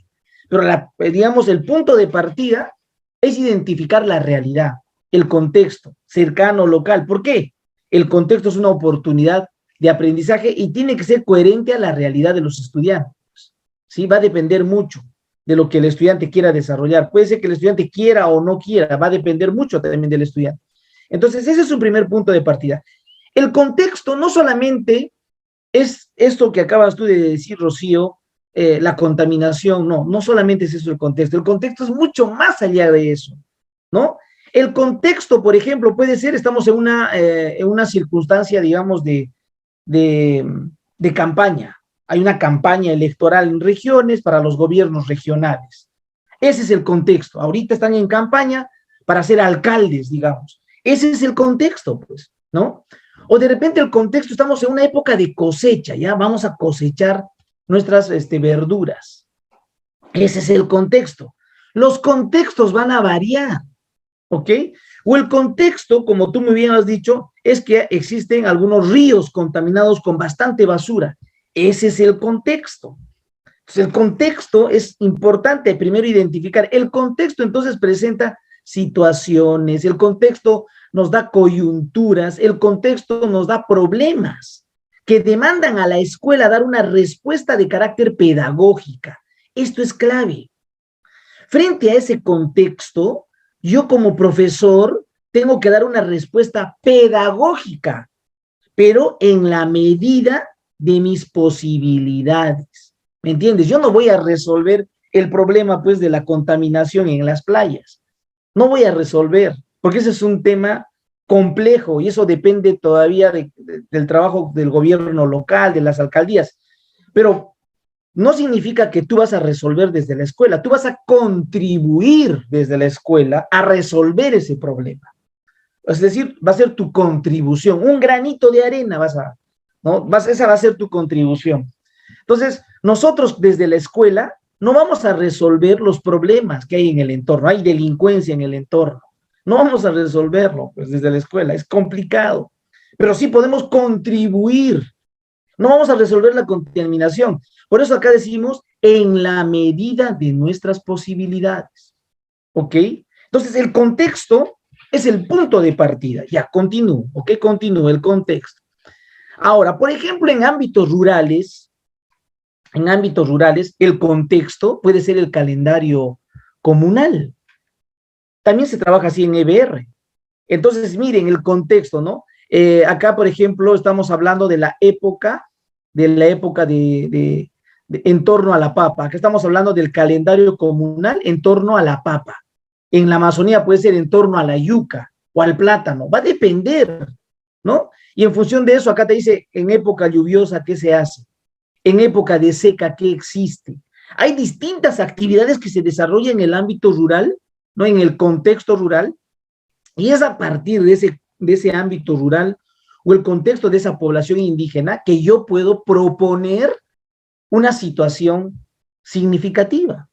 Pero, digamos, el punto de partida es identificar la realidad, el contexto cercano, local. ¿Por qué? El contexto es una oportunidad de aprendizaje y tiene que ser coherente a la realidad de los estudiantes, ¿sí? Va a depender mucho de lo que el estudiante quiera desarrollar. Puede ser que el estudiante quiera o no quiera, va a depender mucho también del estudiante. Entonces, ese es un primer punto de partida. El contexto no solamente es esto que acabas tú de decir, Rocío, la contaminación, no solamente es eso el contexto es mucho más allá de eso, ¿no? El contexto, por ejemplo, puede ser, estamos en una circunstancia, digamos, de campaña. Hay una campaña electoral en regiones para los gobiernos regionales. Ese es el contexto. Ahorita están en campaña para ser alcaldes, digamos. Ese es el contexto, pues, ¿no? O de repente el contexto, estamos en una época de cosecha, ya vamos a cosechar nuestras verduras. Ese es el contexto. Los contextos van a variar, ¿ok? O el contexto, como tú muy bien has dicho, es que existen algunos ríos contaminados con bastante basura. Ese es el contexto. Entonces, el contexto es importante primero identificar. El contexto entonces presenta situaciones, el contexto nos da coyunturas, el contexto nos da problemas que demandan a la escuela dar una respuesta de carácter pedagógica. Esto es clave. Frente a ese contexto, yo como profesor tengo que dar una respuesta pedagógica, pero en la medida de mis posibilidades. ¿Me entiendes? Yo no voy a resolver el problema, pues, de la contaminación en las playas. No voy a resolver, porque ese es un tema complejo y eso depende todavía del trabajo del gobierno local, de las alcaldías. Pero no significa que tú vas a resolver desde la escuela, tú vas a contribuir desde la escuela a resolver ese problema. Es decir, va a ser tu contribución, un granito de arena esa va a ser tu contribución. Entonces, nosotros desde la escuela no vamos a resolver los problemas que hay en el entorno, hay delincuencia en el entorno, no vamos a resolverlo pues, desde la escuela, es complicado, pero sí podemos contribuir. No vamos a resolver la contaminación. Por eso acá decimos, en la medida de nuestras posibilidades. ¿Ok? Entonces, el contexto es el punto de partida. Ya, continúo. ¿Ok? Continúo el contexto. Ahora, por ejemplo, en ámbitos rurales, el contexto puede ser el calendario comunal. También se trabaja así en EBR. Entonces, miren el contexto, ¿no? Acá, por ejemplo, estamos hablando de la época de en torno a la papa. Acá estamos hablando del calendario comunal en torno a la papa. En la Amazonía puede ser en torno a la yuca o al plátano. Va a depender, ¿no? Y en función de eso, acá te dice, en época lluviosa, ¿qué se hace? En época de seca, ¿qué existe? Hay distintas actividades que se desarrollan en el ámbito rural, ¿no? En el contexto rural, y es a partir de ese ámbito rural o el contexto de esa población indígena que yo puedo proponer una situación significativa.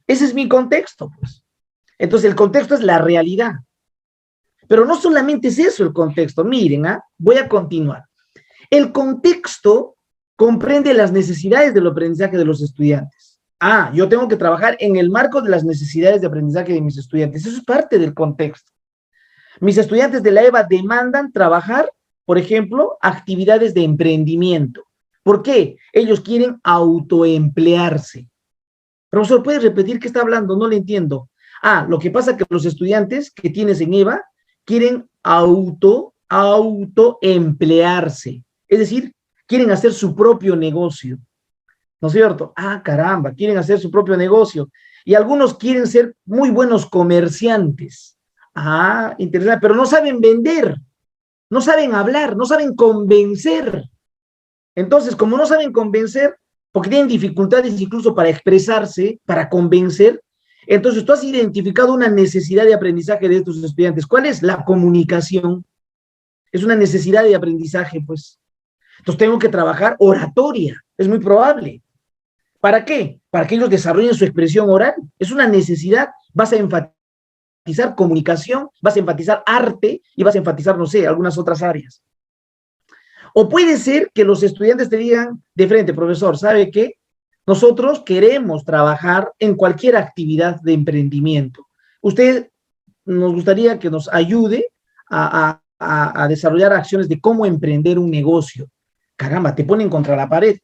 Ese es mi contexto, pues. Entonces, el contexto es la realidad. Pero no solamente es eso el contexto. Miren, voy a continuar. El contexto comprende las necesidades del aprendizaje de los estudiantes. Yo tengo que trabajar en el marco de las necesidades de aprendizaje de mis estudiantes. Eso es parte del contexto. Mis estudiantes de la EVA demandan trabajar, por ejemplo, actividades de emprendimiento. ¿Por qué? Ellos quieren autoemplearse. Profesor, ¿puedes repetir qué está hablando? No le entiendo. Lo que pasa es que los estudiantes que tienes en EVA quieren autoemplearse. Es decir, quieren hacer su propio negocio. ¿No es cierto? Caramba, quieren hacer su propio negocio. Y algunos quieren ser muy buenos comerciantes. Interesante, pero no saben vender, no saben hablar, no saben convencer. Entonces, como no saben convencer, porque tienen dificultades incluso para expresarse, para convencer, entonces tú has identificado una necesidad de aprendizaje de estos estudiantes. ¿Cuál es? La comunicación. Es una necesidad de aprendizaje, pues. Entonces tengo que trabajar oratoria, es muy probable. ¿Para qué? Para que ellos desarrollen su expresión oral. Es una necesidad, vas a enfatizar comunicación, vas a enfatizar arte y vas a enfatizar, no sé, algunas otras áreas. O puede ser que los estudiantes te digan de frente, profesor, ¿sabe qué? Nosotros queremos trabajar en cualquier actividad de emprendimiento. Usted nos gustaría que nos ayude a desarrollar acciones de cómo emprender un negocio. Caramba, te ponen contra la pared.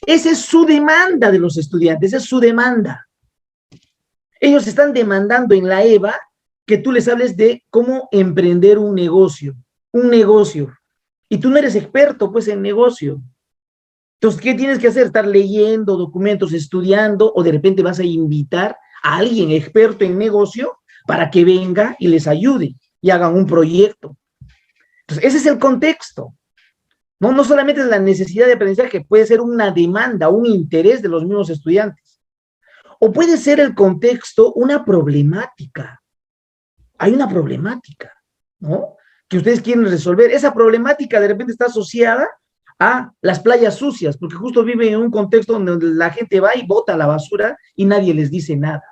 Esa es su demanda de los estudiantes, esa es su demanda. Ellos están demandando en la EVA que tú les hables de cómo emprender un negocio. Y tú no eres experto, pues, en negocio. Entonces, ¿qué tienes que hacer? Estar leyendo documentos, estudiando, o de repente vas a invitar a alguien experto en negocio para que venga y les ayude y hagan un proyecto. Entonces, ese es el contexto. No solamente es la necesidad de aprendizaje, puede ser una demanda, un interés de los mismos estudiantes. O puede ser el contexto una problemática. Hay una problemática, ¿no? Que ustedes quieren resolver. Esa problemática de repente está asociada a las playas sucias, porque justo viven en un contexto donde la gente va y bota la basura y nadie les dice nada.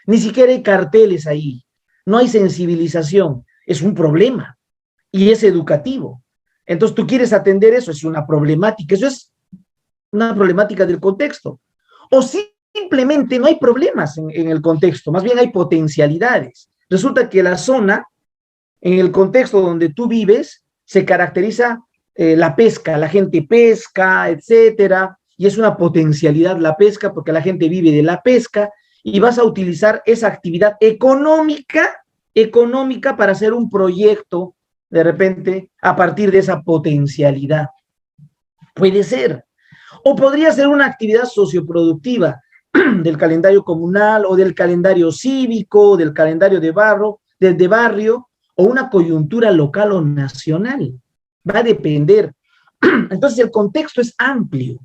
Ni siquiera hay carteles ahí. no hay sensibilización, es un problema y es educativo. Entonces tú quieres atender eso, es una problemática, eso es una problemática del contexto. O simplemente no hay problemas en el contexto, más bien hay potencialidades. Resulta que la zona, en el contexto donde tú vives, se caracteriza la pesca, la gente pesca, etcétera, y es una potencialidad la pesca porque la gente vive de la pesca y vas a utilizar esa actividad económica para hacer un proyecto de repente a partir de esa potencialidad. Puede ser. O podría ser una actividad socioproductiva del calendario comunal o del calendario cívico, del calendario de barrio, o una coyuntura local o nacional. Va a depender. Entonces el contexto es amplio.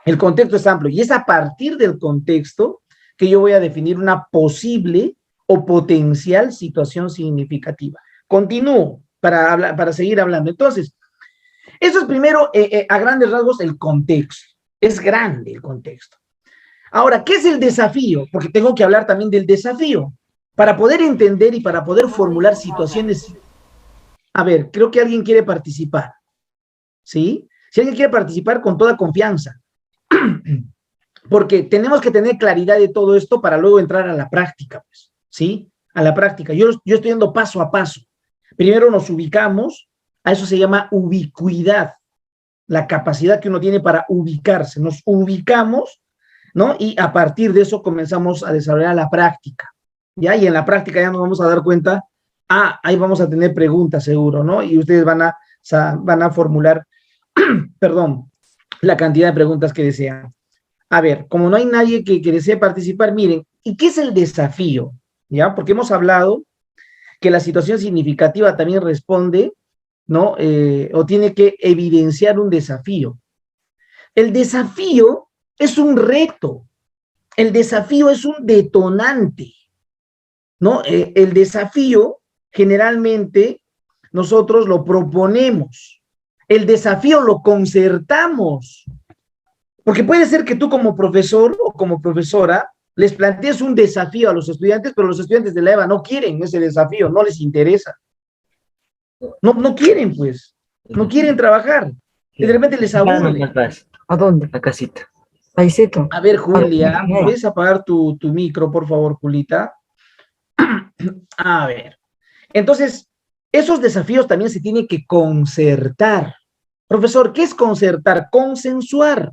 El contexto es amplio y es a partir del contexto que yo voy a definir una posible o potencial situación significativa. Continúo para seguir hablando. Entonces, eso es primero, a grandes rasgos, el contexto. Es grande el contexto. Ahora, ¿qué es el desafío? Porque tengo que hablar también del desafío. Para poder entender y para poder formular situaciones. A ver, creo que alguien quiere participar. ¿Sí? Si alguien quiere participar, con toda confianza. Porque tenemos que tener claridad de todo esto para luego entrar a la práctica, pues, ¿sí? A la práctica. Yo estoy yendo paso a paso. Primero nos ubicamos, a eso se llama ubicuidad, la capacidad que uno tiene para ubicarse. Nos ubicamos, ¿no? Y a partir de eso comenzamos a desarrollar la práctica, ¿ya? Y en la práctica ya nos vamos a dar cuenta, ahí vamos a tener preguntas seguro, ¿no? Y ustedes van a formular, perdón, la cantidad de preguntas que desean. A ver, como no hay nadie que desee participar, miren, ¿y qué es el desafío? ¿Ya? Porque hemos hablado que la situación significativa también responde, ¿no? O tiene que evidenciar un desafío. El desafío es un reto. El desafío es un detonante, ¿no? El desafío generalmente nosotros lo proponemos. El desafío lo concertamos. Porque puede ser que tú como profesor o como profesora les plantees un desafío a los estudiantes, pero los estudiantes de la EVA no quieren ese desafío, no les interesa. No quieren, pues. No quieren trabajar. Y de repente les aburre. ¿A dónde? La casita. Paiseto. A ver, Julia, ¿puedes apagar tu micro, por favor, Julita? A ver. Entonces, esos desafíos también se tienen que concertar. Profesor, ¿qué es concertar? Consensuar.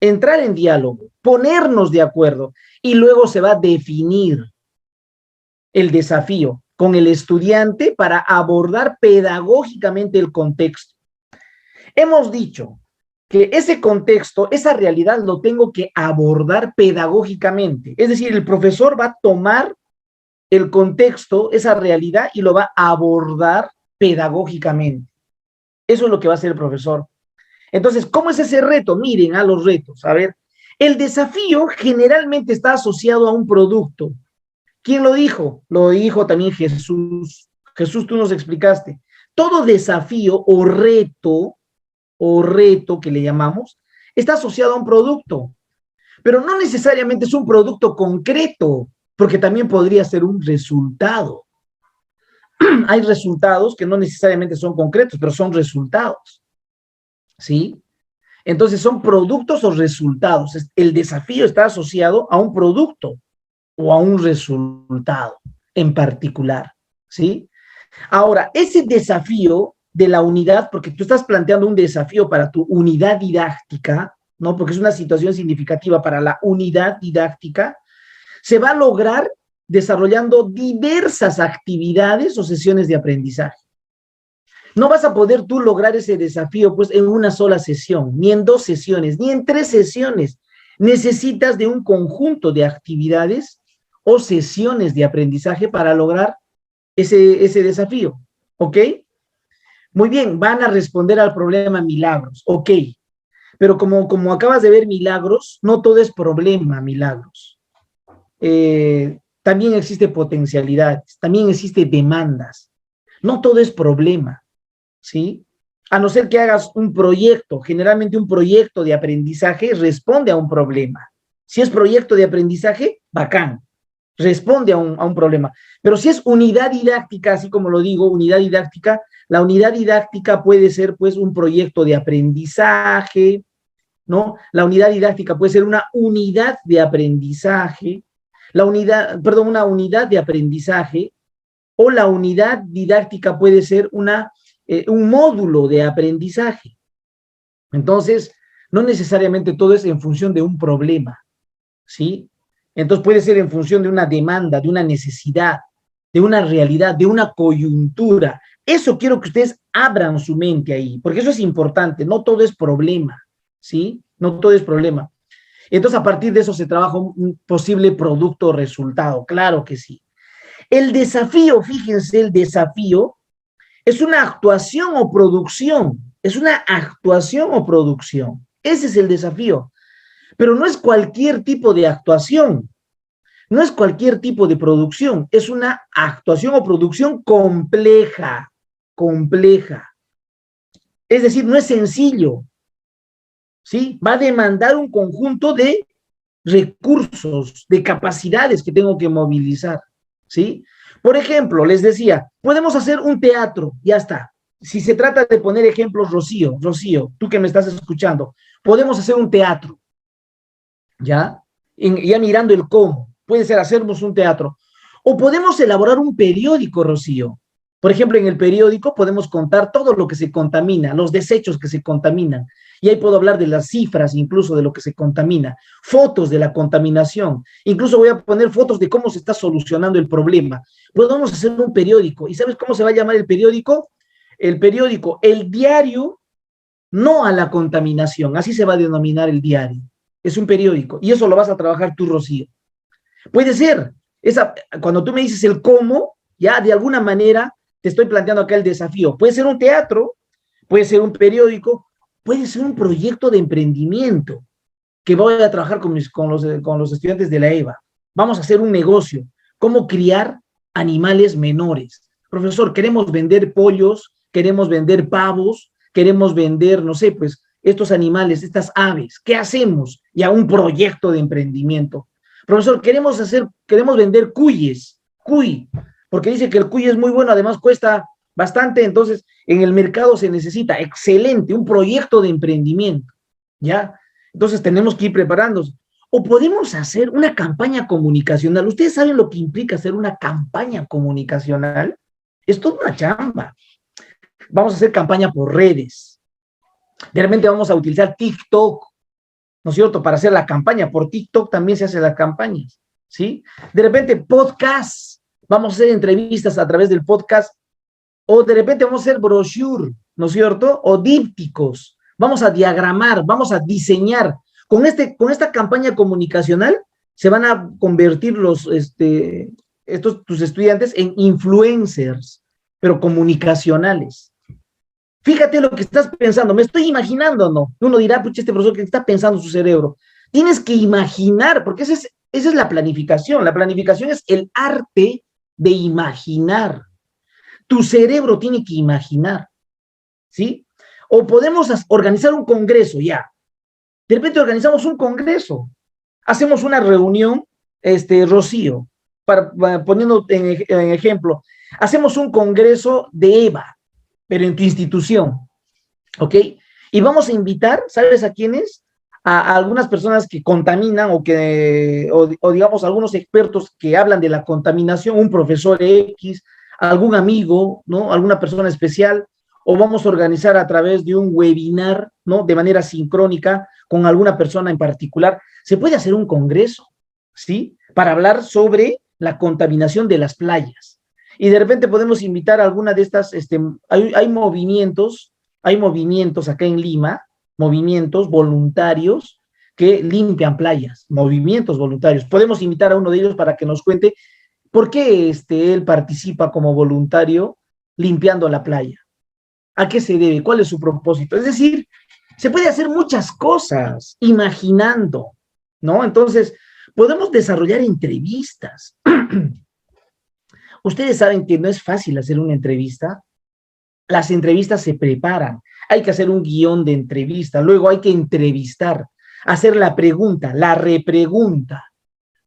Entrar en diálogo, ponernos de acuerdo y luego se va a definir el desafío con el estudiante para abordar pedagógicamente el contexto. Hemos dicho que ese contexto, esa realidad lo tengo que abordar pedagógicamente, es decir, el profesor va a tomar el contexto, esa realidad y lo va a abordar pedagógicamente. Eso es lo que va a hacer el profesor. Entonces, ¿cómo es ese reto? Miren a los retos. A ver, el desafío generalmente está asociado a un producto. ¿Quién lo dijo? Lo dijo también Jesús. Jesús, tú nos explicaste. Todo desafío o reto que le llamamos, está asociado a un producto. Pero no necesariamente es un producto concreto, porque también podría ser un resultado. Hay resultados que no necesariamente son concretos, pero son resultados. ¿Sí? Entonces son productos o resultados. El desafío está asociado a un producto o a un resultado en particular, ¿sí? Ahora, ese desafío de la unidad, porque tú estás planteando un desafío para tu unidad didáctica, ¿no? Porque es una situación significativa para la unidad didáctica, se va a lograr desarrollando diversas actividades o sesiones de aprendizaje. No vas a poder tú lograr ese desafío pues en una sola sesión, ni en 2 sesiones, ni en 3 sesiones. Necesitas de un conjunto de actividades o sesiones de aprendizaje para lograr ese desafío, ¿ok? Muy bien, van a responder al problema milagros, ok. Pero como acabas de ver milagros, no todo es problema milagros. También existe potencialidades, también existe demandas. No todo es problema. ¿Sí? A no ser que hagas un proyecto, generalmente un proyecto de aprendizaje responde a un problema. Si es proyecto de aprendizaje, bacán. responde a un problema. Pero si es unidad didáctica, así como lo digo, unidad didáctica, la unidad didáctica puede ser pues un proyecto de aprendizaje, ¿no? La unidad didáctica puede ser una unidad de aprendizaje, una unidad de aprendizaje, o la unidad didáctica puede ser un módulo de aprendizaje. Entonces, no necesariamente todo es en función de un problema, ¿sí? Entonces puede ser en función de una demanda, de una necesidad, de una realidad, de una coyuntura. Eso quiero que ustedes abran su mente ahí, porque eso es importante, no todo es problema, ¿sí? No todo es problema. Entonces, a partir de eso se trabaja un posible producto o resultado, claro que sí. El desafío, fíjense, el desafío es una actuación o producción, es una actuación o producción. Ese es el desafío. Pero no es cualquier tipo de actuación, no es cualquier tipo de producción, es una actuación o producción compleja, compleja. Es decir, no es sencillo, ¿sí? Va a demandar un conjunto de recursos, de capacidades que tengo que movilizar, ¿sí? Por ejemplo, les decía, podemos hacer un teatro, ya está. Si se trata de poner ejemplos, Rocío, tú que me estás escuchando, podemos hacer un teatro, ¿ya? Ya mirando el cómo, puede ser hacernos un teatro. O podemos elaborar un periódico, Rocío. Por ejemplo, en el periódico podemos contar todo lo que se contamina, los desechos que se contaminan. Y ahí puedo hablar de las cifras, incluso de lo que se contamina, fotos de la contaminación. Incluso voy a poner fotos de cómo se está solucionando el problema. Podemos hacer un periódico. ¿Y sabes cómo se va a llamar el periódico? El periódico, el diario no a la contaminación. Así se va a denominar el diario. Es un periódico. Y eso lo vas a trabajar tú, Rocío. Puede ser. Cuando tú me dices el cómo, ya de alguna manera te estoy planteando acá el desafío. Puede ser un teatro, puede ser un periódico, puede ser un proyecto de emprendimiento que voy a trabajar con los estudiantes de la EVA. Vamos a hacer un negocio. ¿Cómo criar animales menores? Profesor, queremos vender pollos, queremos vender pavos, queremos vender, no sé, pues, estos animales, estas aves. ¿Qué hacemos? Ya un proyecto de emprendimiento. Profesor, queremos vender cuyes, porque dice que el cuy es muy bueno, además cuesta bastante, entonces en el mercado se necesita, excelente, un proyecto de emprendimiento, ¿ya? Entonces tenemos que ir preparándose. O podemos hacer una campaña comunicacional. ¿Ustedes saben lo que implica hacer una campaña comunicacional? Es toda una chamba. Vamos a hacer campaña por redes. De repente vamos a utilizar TikTok, ¿no es cierto? Para hacer la campaña. Por TikTok también se hacen las campañas, ¿sí? De repente podcast. Vamos a hacer entrevistas a través del podcast. O de repente vamos a hacer brochure, ¿no es cierto? O dípticos. Vamos a diagramar, vamos a diseñar. Con esta campaña comunicacional se van a convertir tus estudiantes en influencers, pero comunicacionales. Fíjate lo que estás pensando, me estoy imaginando, ¿no? Uno dirá, pucha, este profesor, ¿qué está pensando su cerebro? Tienes que imaginar, porque esa es la planificación. La planificación es el arte de imaginar. Tu cerebro tiene que imaginar, ¿sí? O podemos organizar un congreso, ya. De repente organizamos un congreso, hacemos una reunión, Rocío, poniendo en ejemplo, hacemos un congreso de EVA, pero en tu institución, ¿ok? Y vamos a invitar, ¿sabes a quiénes? A algunas personas que contaminan o digamos algunos expertos que hablan de la contaminación, un profesor X, algún amigo, ¿no? Alguna persona especial, o vamos a organizar a través de un webinar, ¿no? De manera sincrónica con alguna persona en particular. Se puede hacer un congreso, ¿sí? Para hablar sobre la contaminación de las playas. Y de repente podemos invitar a alguna de estas, hay movimientos acá en Lima, movimientos voluntarios que limpian playas, movimientos voluntarios. Podemos invitar a uno de ellos para que nos cuente por qué él participa como voluntario limpiando la playa. ¿A qué se debe? ¿Cuál es su propósito? Es decir, se puede hacer muchas cosas imaginando, ¿no? Entonces, podemos desarrollar entrevistas. Ustedes saben que no es fácil hacer una entrevista. Las entrevistas se preparan. Hay que hacer un guión de entrevista. Luego hay que entrevistar, hacer la pregunta, la repregunta,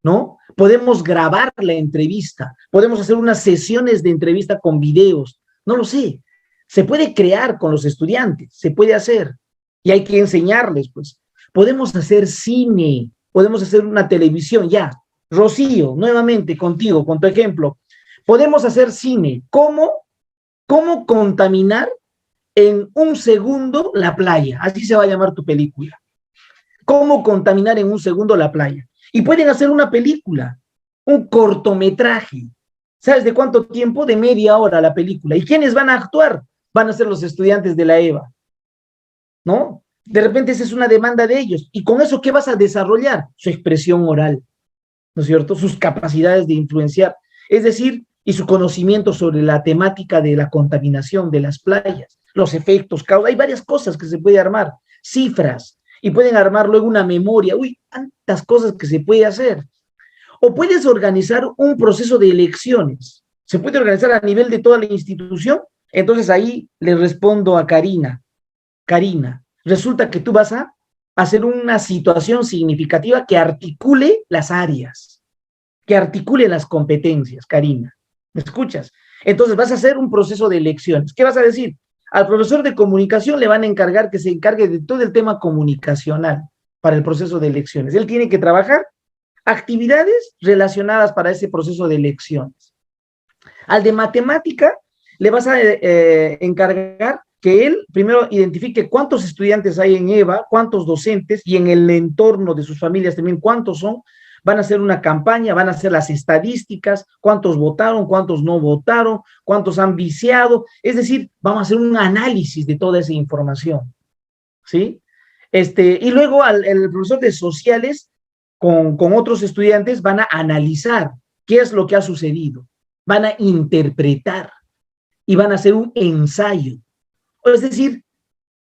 ¿no? Podemos grabar la entrevista, podemos hacer unas sesiones de entrevista con videos, no lo sé. Se puede crear con los estudiantes, se puede hacer, y hay que enseñarles, pues. Podemos hacer cine, podemos hacer una televisión, ya. Rocío, nuevamente contigo, con tu ejemplo. Podemos hacer cine. ¿Cómo contaminar en un segundo la playa? Así se va a llamar tu película. ¿Cómo contaminar en un segundo la playa? Y pueden hacer una película, un cortometraje. ¿Sabes de cuánto tiempo? De media hora la película. ¿Y quiénes van a actuar? Van a ser los estudiantes de la EVA, ¿no? De repente esa es una demanda de ellos. ¿Y con eso qué vas a desarrollar? Su expresión oral, ¿no es cierto? Sus capacidades de influenciar. Es decir, y su conocimiento sobre la temática de la contaminación de las playas, los efectos, causas. Hay varias cosas que se puede armar, cifras, y pueden armar luego una memoria. Uy, tantas cosas que se puede hacer. O puedes organizar un proceso de elecciones. Se puede organizar a nivel de toda la institución. Entonces ahí le respondo a Karina. Karina, resulta que tú vas a hacer una situación significativa que articule las áreas, que articule las competencias, Karina. ¿Me escuchas? Entonces vas a hacer un proceso de elecciones. ¿Qué vas a decir? Al profesor de comunicación le van a encargar que se encargue de todo el tema comunicacional para el proceso de elecciones. Él tiene que trabajar actividades relacionadas para ese proceso de elecciones. Al de matemática le vas a encargar que él primero identifique cuántos estudiantes hay en EVA, cuántos docentes y en el entorno de sus familias también cuántos son. Van a hacer una campaña, van a hacer las estadísticas, cuántos votaron, cuántos no votaron, cuántos han viciado. Es decir, vamos a hacer un análisis de toda esa información, ¿sí? Y luego el profesor de sociales con otros estudiantes van a analizar qué es lo que ha sucedido, van a interpretar y van a hacer un ensayo. Es decir,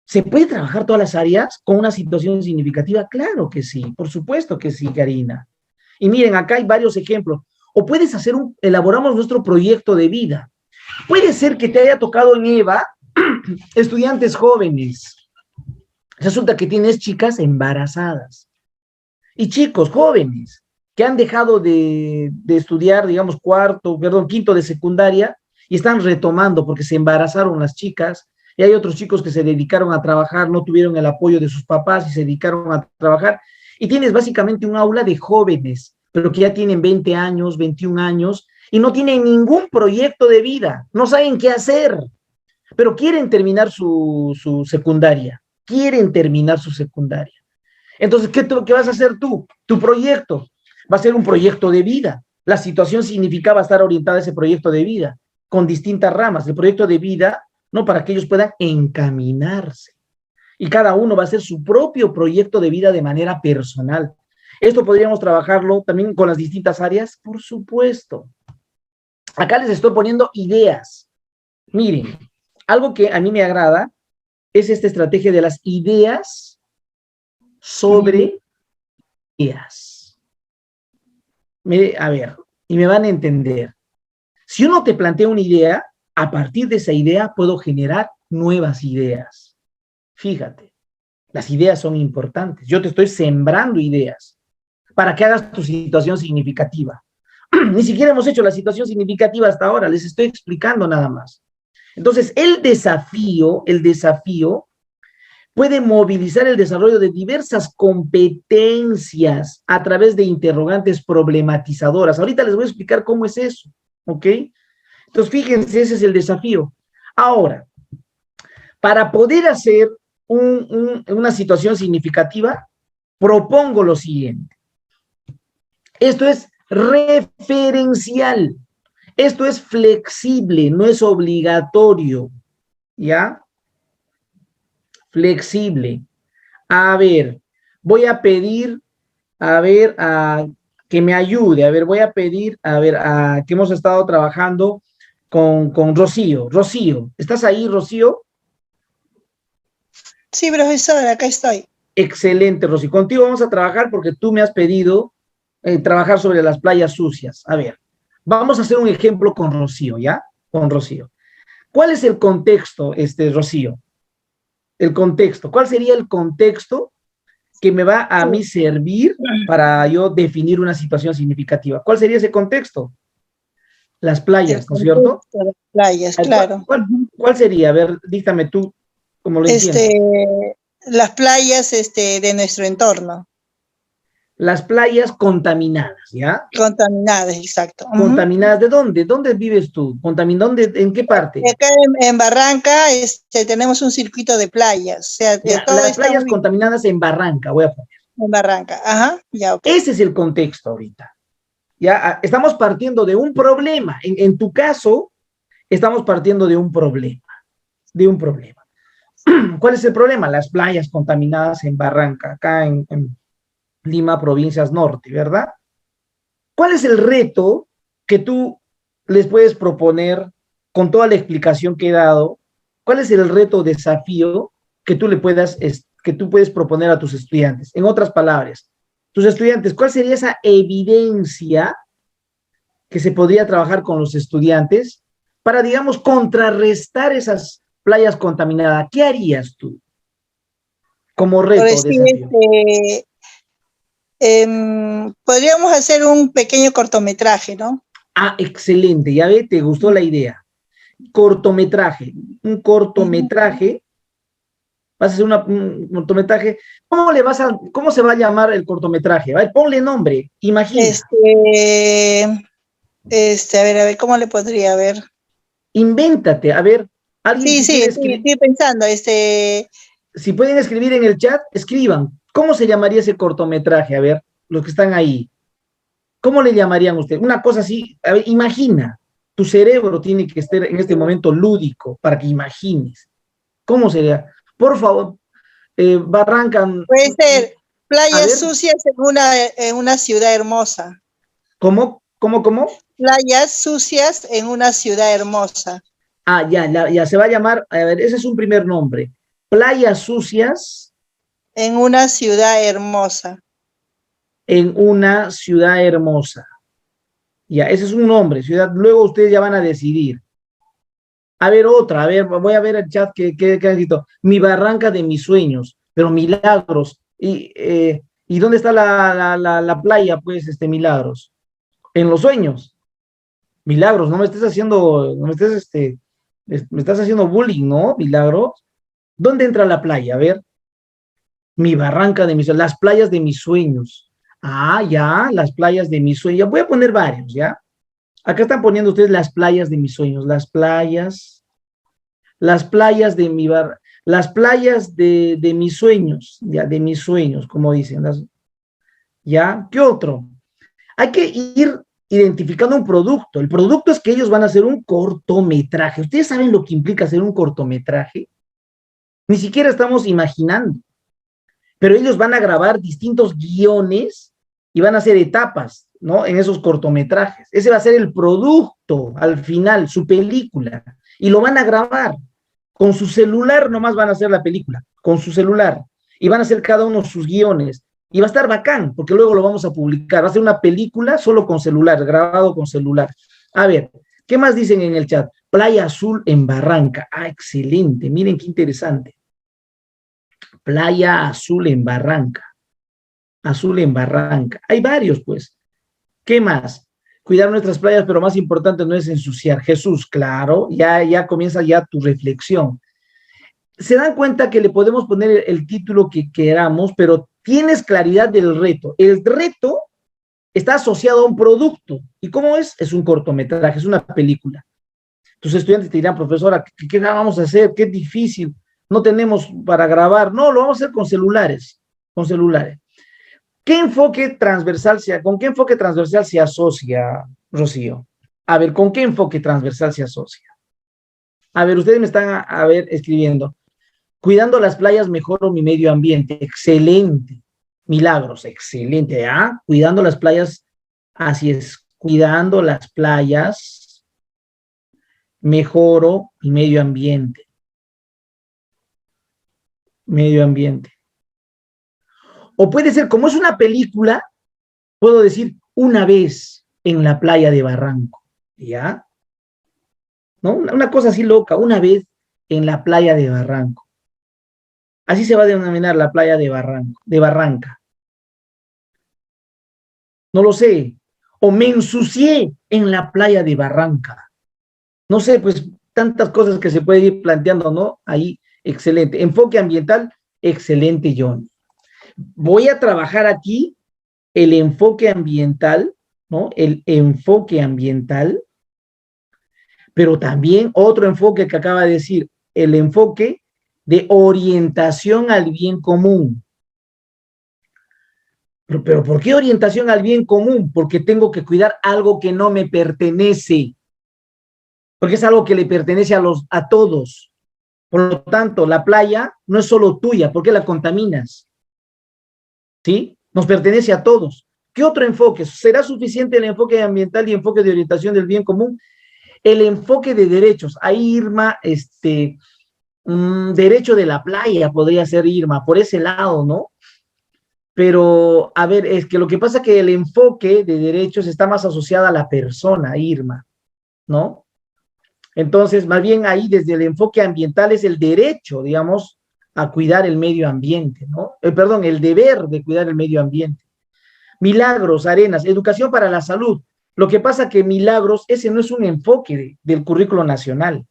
¿se puede trabajar todas las áreas con una situación significativa? Claro que sí, por supuesto que sí, Karina. Y miren, acá hay varios ejemplos. O puedes hacer elaboramos nuestro proyecto de vida. Puede ser que te haya tocado en EVA estudiantes jóvenes. Resulta que tienes chicas embarazadas y chicos jóvenes que han dejado de estudiar, digamos, quinto de secundaria y están retomando porque se embarazaron las chicas. Y hay otros chicos que se dedicaron a trabajar, no tuvieron el apoyo de sus papás y se dedicaron a trabajar. Y tienes básicamente un aula de jóvenes, pero que ya tienen 20 años, 21 años, y no tienen ningún proyecto de vida, no saben qué hacer, pero quieren terminar su secundaria, quieren terminar su secundaria. Entonces, ¿qué vas a hacer tú? Tu proyecto va a ser un proyecto de vida. La situación significaba estar orientada a ese proyecto de vida, con distintas ramas. El proyecto de vida, no, para que ellos puedan encaminarse. Y cada uno va a hacer su propio proyecto de vida de manera personal. ¿Esto podríamos trabajarlo también con las distintas áreas? Por supuesto. Acá les estoy poniendo ideas. Miren, algo que a mí me agrada es esta estrategia de las ideas sobre ideas. A ver, y me van a entender. Si uno te plantea una idea, a partir de esa idea puedo generar nuevas ideas. Fíjate, las ideas son importantes. Yo te estoy sembrando ideas para que hagas tu situación significativa. Ni siquiera hemos hecho la situación significativa hasta ahora, les estoy explicando nada más. Entonces, el desafío puede movilizar el desarrollo de diversas competencias a través de interrogantes problematizadoras. Ahorita les voy a explicar cómo es eso, ¿ok? Entonces, fíjense, ese es el desafío. Ahora, para poder hacer una situación significativa, propongo lo siguiente. Esto es referencial. Esto es flexible, no es obligatorio. ¿Ya? Flexible. A ver, voy a pedir, que me ayude. A ver, voy a pedir, que hemos estado trabajando con Rocío. Rocío, ¿estás ahí, Rocío? Sí, profesor, acá estoy. Excelente, Rocío. Contigo vamos a trabajar porque tú me has pedido trabajar sobre las playas sucias. A ver, vamos a hacer un ejemplo con Rocío, ¿ya? Con Rocío. ¿Cuál es el contexto, Rocío? El contexto. ¿Cuál sería el contexto que me va a mí servir para yo definir una situación significativa. ¿Cuál sería ese contexto? Las playas, ¿no es cierto? Las playas, claro. ¿Cuál sería? A ver, dígame tú, ¿cómo lo entiendes? Las playas de nuestro entorno. Las playas contaminadas, ¿ya? Contaminadas, exacto. ¿Contaminadas de dónde? ¿Dónde vives tú? ¿En qué parte? Acá en Barranca tenemos un circuito de playas. O sea, Ya, las playas contaminadas en Barranca, voy a poner. En Barranca, ajá, ya, ok. Ese es el contexto ahorita. Ya estamos partiendo de un problema. En tu caso, estamos partiendo de un problema. De un problema. ¿Cuál es el problema? Las playas contaminadas en Barranca, acá en Lima, provincias norte, ¿verdad? ¿Cuál es el reto que tú les puedes proponer con toda la explicación que he dado? ¿Cuál es el reto o desafío que tú puedes proponer a tus estudiantes? En otras palabras, tus estudiantes, ¿cuál sería esa evidencia que se podría trabajar con los estudiantes para, digamos, contrarrestar esas playas contaminadas? ¿Qué harías tú como reto o desafío? Podríamos hacer un pequeño cortometraje, ¿no? Ah, excelente, ya ve, te gustó la idea. Cortometraje, un cortometraje, vas a hacer un cortometraje. ¿Cómo se va a llamar el cortometraje? A ver, ponle nombre, imagina. A ver, ¿cómo le podría ver? Invéntate, a ver, alguien. Sí, estoy pensando, Si pueden escribir en el chat, escriban. ¿Cómo se llamaría ese cortometraje? A ver, los que están ahí. ¿Cómo le llamarían ustedes? Una cosa así, a ver, imagina. Tu cerebro tiene que estar en este momento lúdico para que imagines. ¿Cómo sería? Por favor, Barranca. Puede ser playas sucias en una ciudad hermosa. ¿Cómo? Playas sucias en una ciudad hermosa. Ah, ya se va a llamar, a ver, ese es un primer nombre. Playas sucias. En una ciudad hermosa. En una ciudad hermosa. Ya, ese es un nombre, ciudad. Luego ustedes ya van a decidir. A ver, voy a ver el chat que han escrito. Mi Barranca de mis sueños, pero Milagros. ¿Y dónde está la playa, pues, Milagros? En los sueños. Milagros, no me estés haciendo, me estás haciendo bullying, ¿no, Milagros? ¿Dónde entra la playa? A ver. Mi Barranca de mis sueños, las playas de mis sueños. Ah, ya, las playas de mis sueños. Voy a poner varios, ¿ya? Acá están poniendo ustedes las playas de mis sueños, las playas de las playas de mis sueños, ya, de mis sueños, como dicen. ¿Ya? ¿Qué otro? Hay que ir identificando un producto. El producto es que ellos van a hacer un cortometraje. ¿Ustedes saben lo que implica hacer un cortometraje? Ni siquiera estamos imaginando. Pero ellos van a grabar distintos guiones y van a hacer etapas, ¿no? En esos cortometrajes. Ese va a ser el producto al final, su película. Y lo van a grabar. Con su celular nomás van a hacer la película, con su celular. Y van a hacer cada uno sus guiones. Y va a estar bacán, porque luego lo vamos a publicar. Va a ser una película solo con celular, grabado con celular. A ver, ¿qué más dicen en el chat? Playa Azul en Barranca. Ah, excelente. Miren qué interesante. Playa Azul en Barranca. Azul en Barranca. Hay varios, pues. ¿Qué más? Cuidar nuestras playas, pero más importante no es ensuciar. Jesús, claro, ya comienza ya tu reflexión. Se dan cuenta que le podemos poner el título que queramos, pero tienes claridad del reto. El reto está asociado a un producto. ¿Y cómo es? Es un cortometraje, es una película. Tus estudiantes te dirán, profesora, ¿qué vamos a hacer? Qué difícil. No tenemos para grabar. No, lo vamos a hacer con celulares. Con celulares. ¿Con qué enfoque transversal se asocia, Rocío? A ver, ¿con qué enfoque transversal se asocia? A ver, ustedes me están escribiendo. Cuidando las playas mejoro mi medio ambiente. Excelente. Milagros, excelente. ¿Ah? Cuidando las playas, así es. Cuidando las playas mejoro mi medio ambiente. Medio ambiente. O puede ser, como es una película, puedo decir una vez en la playa de Barranco, ¿ya? ¿No? Una cosa así loca, una vez en la playa de Barranco. Así se va a denominar la playa de Barranca. No lo sé. O me ensucié en la playa de Barranca. No sé, pues tantas cosas que se puede ir planteando, ¿no? Ahí, excelente. Enfoque ambiental, excelente, John. Voy a trabajar aquí el enfoque ambiental, ¿no? El enfoque ambiental, pero también otro enfoque que acaba de decir, el enfoque de orientación al bien común. Pero ¿por qué orientación al bien común? Porque tengo que cuidar algo que no me pertenece, porque es algo que le pertenece a todos. Por lo tanto, la playa no es solo tuya, ¿por qué la contaminas? ¿Sí? Nos pertenece a todos. ¿Qué otro enfoque? ¿Será suficiente el enfoque ambiental y enfoque de orientación del bien común? El enfoque de derechos. Ahí, Irma, derecho de la playa podría ser, Irma, por ese lado, ¿no? Pero, a ver, es que lo que pasa es que el enfoque de derechos está más asociado a la persona, Irma, ¿no? Entonces, más bien ahí desde el enfoque ambiental es el derecho, digamos, a cuidar el medio ambiente, ¿no? Perdón, el deber de cuidar el medio ambiente. Milagros, Arenas, educación para la salud. Lo que pasa que Milagros, ese no es un enfoque del currículo nacional.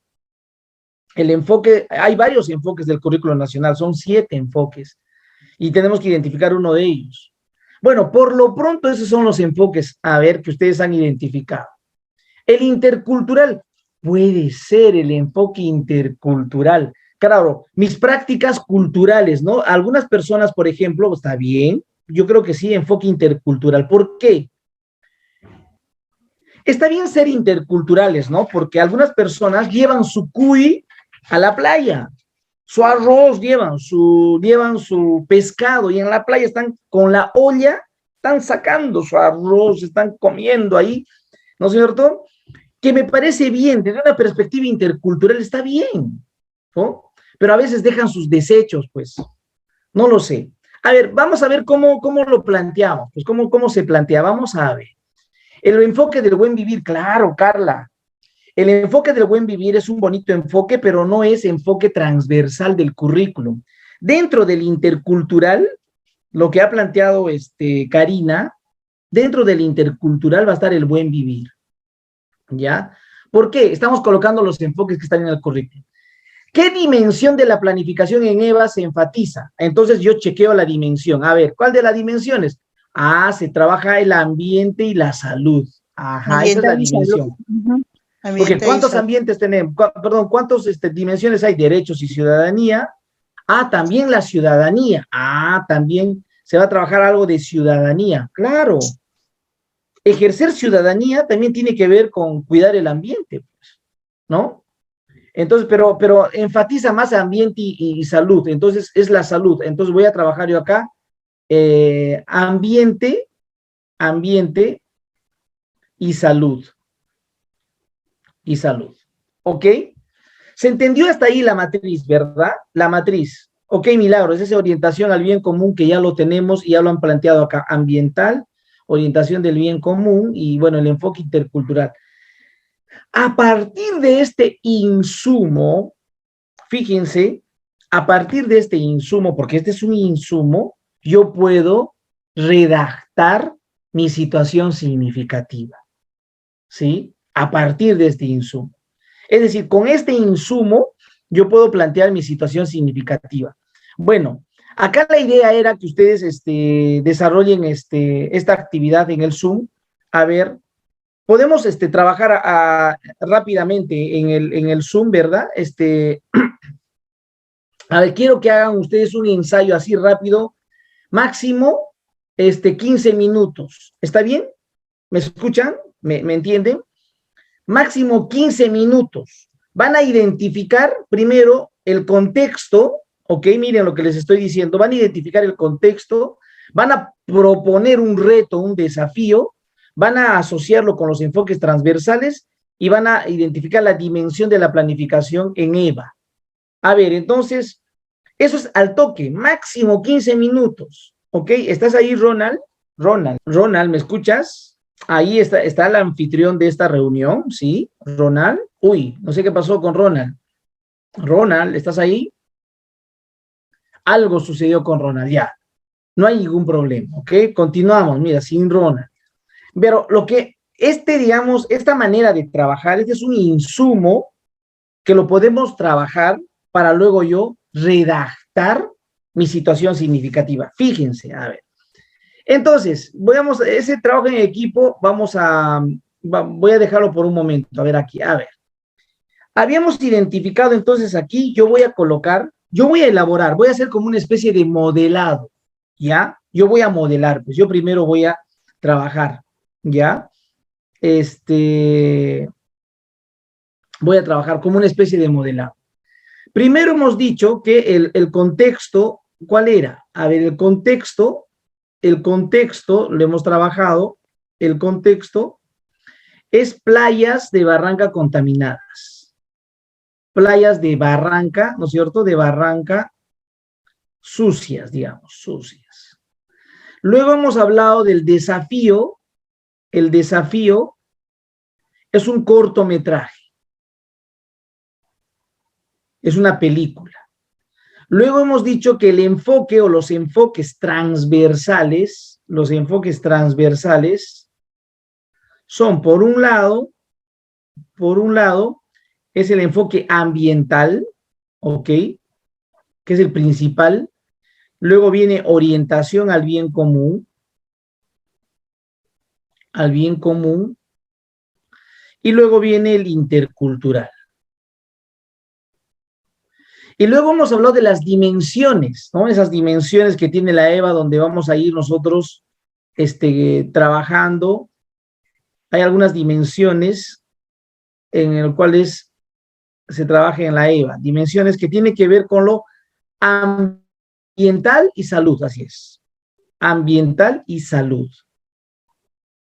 El enfoque, hay varios enfoques del currículo nacional, son 7 enfoques, y tenemos que identificar uno de ellos. Bueno, por lo pronto esos son los enfoques, a ver, que ustedes han identificado. El intercultural, puede ser el enfoque intercultural. Claro, mis prácticas culturales, ¿no? Algunas personas, por ejemplo, está bien, yo creo que sí, enfoque intercultural. ¿Por qué? Está bien ser interculturales, ¿no? Porque algunas personas llevan su cuy a la playa, su arroz llevan su pescado y en la playa están con la olla, están sacando su arroz, están comiendo ahí, ¿no es cierto? Que me parece bien, desde una perspectiva intercultural está bien, ¿no? Pero a veces dejan sus desechos, pues, no lo sé. A ver, vamos a ver cómo lo planteamos, pues cómo se plantea, vamos a ver. El enfoque del buen vivir, claro, Carla. El enfoque del buen vivir es un bonito enfoque, pero no es enfoque transversal del currículum. Dentro del intercultural, lo que ha planteado Karina, dentro del intercultural va a estar el buen vivir. ¿Ya? ¿Por qué? Estamos colocando los enfoques que están en el currículum. ¿Qué dimensión de la planificación en EVA se enfatiza? Entonces yo chequeo la dimensión. A ver, ¿cuál de las dimensiones? Ah, se trabaja el ambiente y la salud. Ajá, esa es la dimensión. Porque ¿cuántos ambientes tenemos? Perdón, ¿cuántas dimensiones hay? Derechos y ciudadanía. Ah, también la ciudadanía. Ah, también se va a trabajar algo de ciudadanía. Claro. Ejercer ciudadanía también tiene que ver con cuidar el ambiente, pues, ¿no? Entonces, pero enfatiza más ambiente y salud. Entonces, es la salud. Entonces, voy a trabajar yo acá. Ambiente y salud. Y salud. ¿Ok? Se entendió hasta ahí la matriz, ¿verdad? La matriz. Ok, Milagros, esa orientación al bien común que ya lo tenemos y ya lo han planteado acá. Ambiental, orientación del bien común y, bueno, el enfoque intercultural. A partir de este insumo, fíjense, a partir de este insumo, porque este es un insumo, yo puedo redactar mi situación significativa, ¿sí? A partir de este insumo. Es decir, con este insumo yo puedo plantear mi situación significativa. Bueno, acá la idea era que ustedes desarrollen esta actividad en el Zoom. A ver, podemos trabajar rápidamente en el Zoom, ¿verdad? A ver, quiero que hagan ustedes un ensayo así rápido, máximo 15 minutos. ¿Está bien? ¿Me escuchan? ¿Me entienden? Máximo 15 minutos. Van a identificar primero el contexto, ¿ok? Miren lo que les estoy diciendo. Van a identificar el contexto, van a proponer un reto, un desafío, van a asociarlo con los enfoques transversales y van a identificar la dimensión de la planificación en EVA. A ver, entonces, eso es al toque, máximo 15 minutos, ¿ok? ¿Estás ahí, Ronald? Ronald, ¿me escuchas? Ahí está el anfitrión de esta reunión, ¿sí? Ronald. Uy, no sé qué pasó con Ronald. Ronald, ¿estás ahí? algo sucedió con Ronald, ya. No hay ningún problema, ¿ok? Continuamos, mira, sin Ronald. Pero lo que, digamos, esta manera de trabajar, este es un insumo que lo podemos trabajar para luego yo redactar mi situación significativa. Fíjense, a ver. Entonces, ese trabajo en equipo, voy a dejarlo por un momento. A ver aquí, a ver. Habíamos identificado entonces aquí, yo voy a elaborar, voy a hacer como una especie de modelado, ¿ya? Yo voy a modelar, pues yo primero voy a trabajar, ¿ya? Voy a trabajar como una especie de modelado. Primero hemos dicho que el contexto, ¿cuál era? A ver, el contexto, lo hemos trabajado, el contexto es playas de Barranca contaminadas. Playas de Barranca, ¿no es cierto? De Barranca sucias, digamos, sucias. Luego hemos hablado del desafío. El desafío es un cortometraje. Es una película. Luego hemos dicho que el enfoque o los enfoques transversales son, por un lado, es el enfoque ambiental, ¿ok? Que es el principal. Luego viene orientación al bien común. Y luego viene el intercultural. Y luego hemos hablado de las dimensiones, ¿no? Esas dimensiones que tiene la EVA, donde vamos a ir nosotros trabajando. Hay algunas dimensiones en las cuales se trabaja en la EVA, dimensiones que tienen que ver con lo ambiental y salud, así es. Ambiental y salud.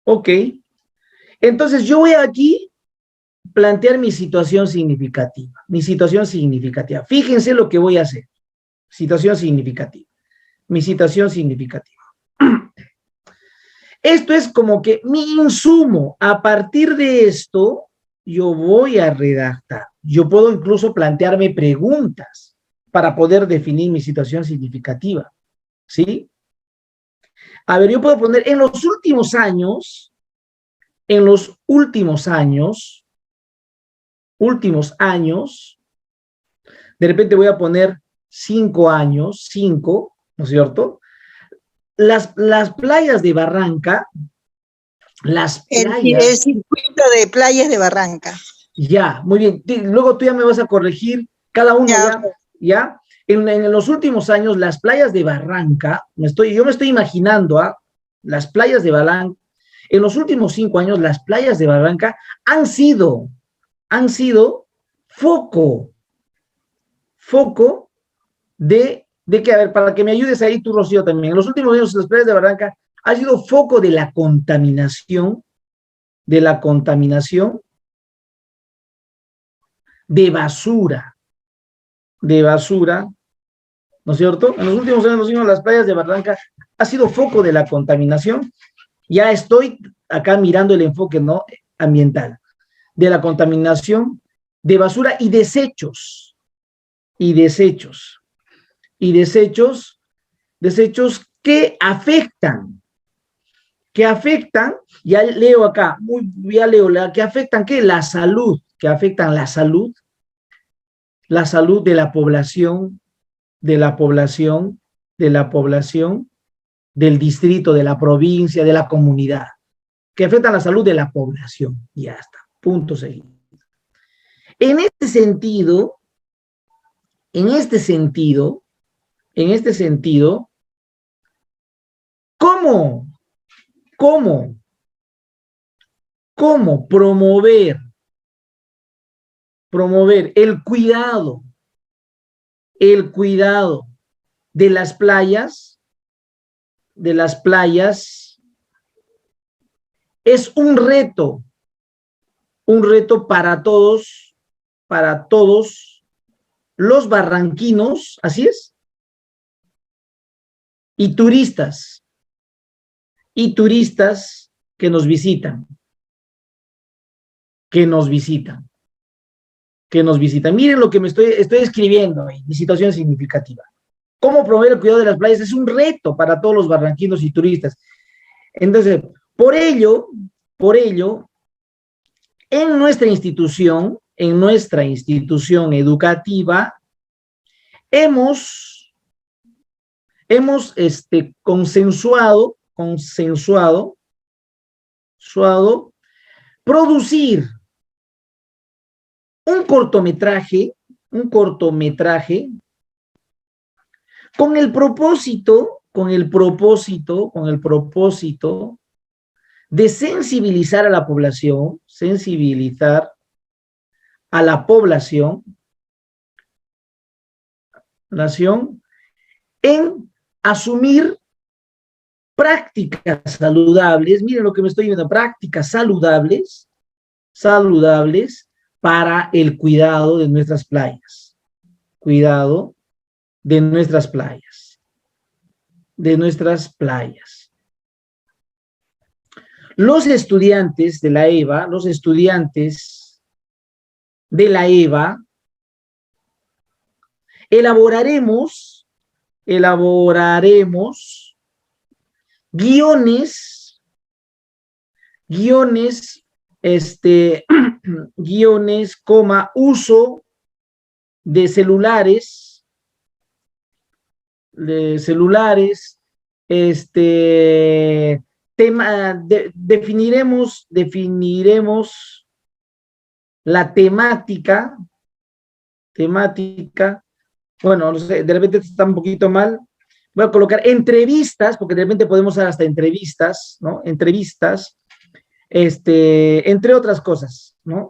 Ok. Entonces yo voy aquí plantear mi situación significativa. Fíjense lo que voy a hacer. Mi situación significativa. Esto es como que mi insumo. A partir de esto, yo voy a redactar. Yo puedo incluso plantearme preguntas para poder definir mi situación significativa. ¿Sí? A ver, yo puedo poner, en los últimos años, de repente voy a poner 5 años, ¿no es cierto? Las playas de Barranca, El circuito de playas de Barranca. Ya, muy bien. Luego tú ya me vas a corregir cada uno, ¿ya? En los últimos años, las playas de Barranca, yo me estoy imaginando, las playas de Barranca, en los últimos 5 años, las playas de Barranca han sido foco de que, a ver, para que me ayudes ahí tú, Rocío, también. En los últimos años, las playas de Barranca ha sido foco de la contaminación, de basura, ¿no es cierto? En los últimos años, las playas de Barranca ha sido foco de la contaminación. Ya estoy acá mirando el enfoque, ¿no?, ambiental, de la contaminación, de basura y desechos que afectan, ya leo acá, que afectan, ¿qué? La salud, que afectan la salud de la población, del distrito, de la provincia, de la comunidad, que afectan la salud de la población. Ya está, punto seguido. En este sentido, ¿cómo promover el cuidado de las playas? Es un reto para todos los barranquinos, así es, y turistas que nos visitan. Miren lo que me estoy escribiendo ahí, mi situación significativa. ¿Cómo promover el cuidado de las playas? Es un reto para todos los barranquinos y turistas. Entonces, por ello, en nuestra institución educativa, hemos consensuado producir un cortometraje con el propósito de sensibilizar a la población, en asumir prácticas saludables, miren lo que me estoy viendo, prácticas saludables para el cuidado de nuestras playas. Cuidado de nuestras playas. Los estudiantes de la EVA, elaboraremos guiones, uso de celulares, definiremos la temática, bueno, no sé, de repente está un poquito mal, voy a colocar entrevistas, porque de repente podemos hacer hasta entrevistas, ¿no? Entre otras cosas, ¿no?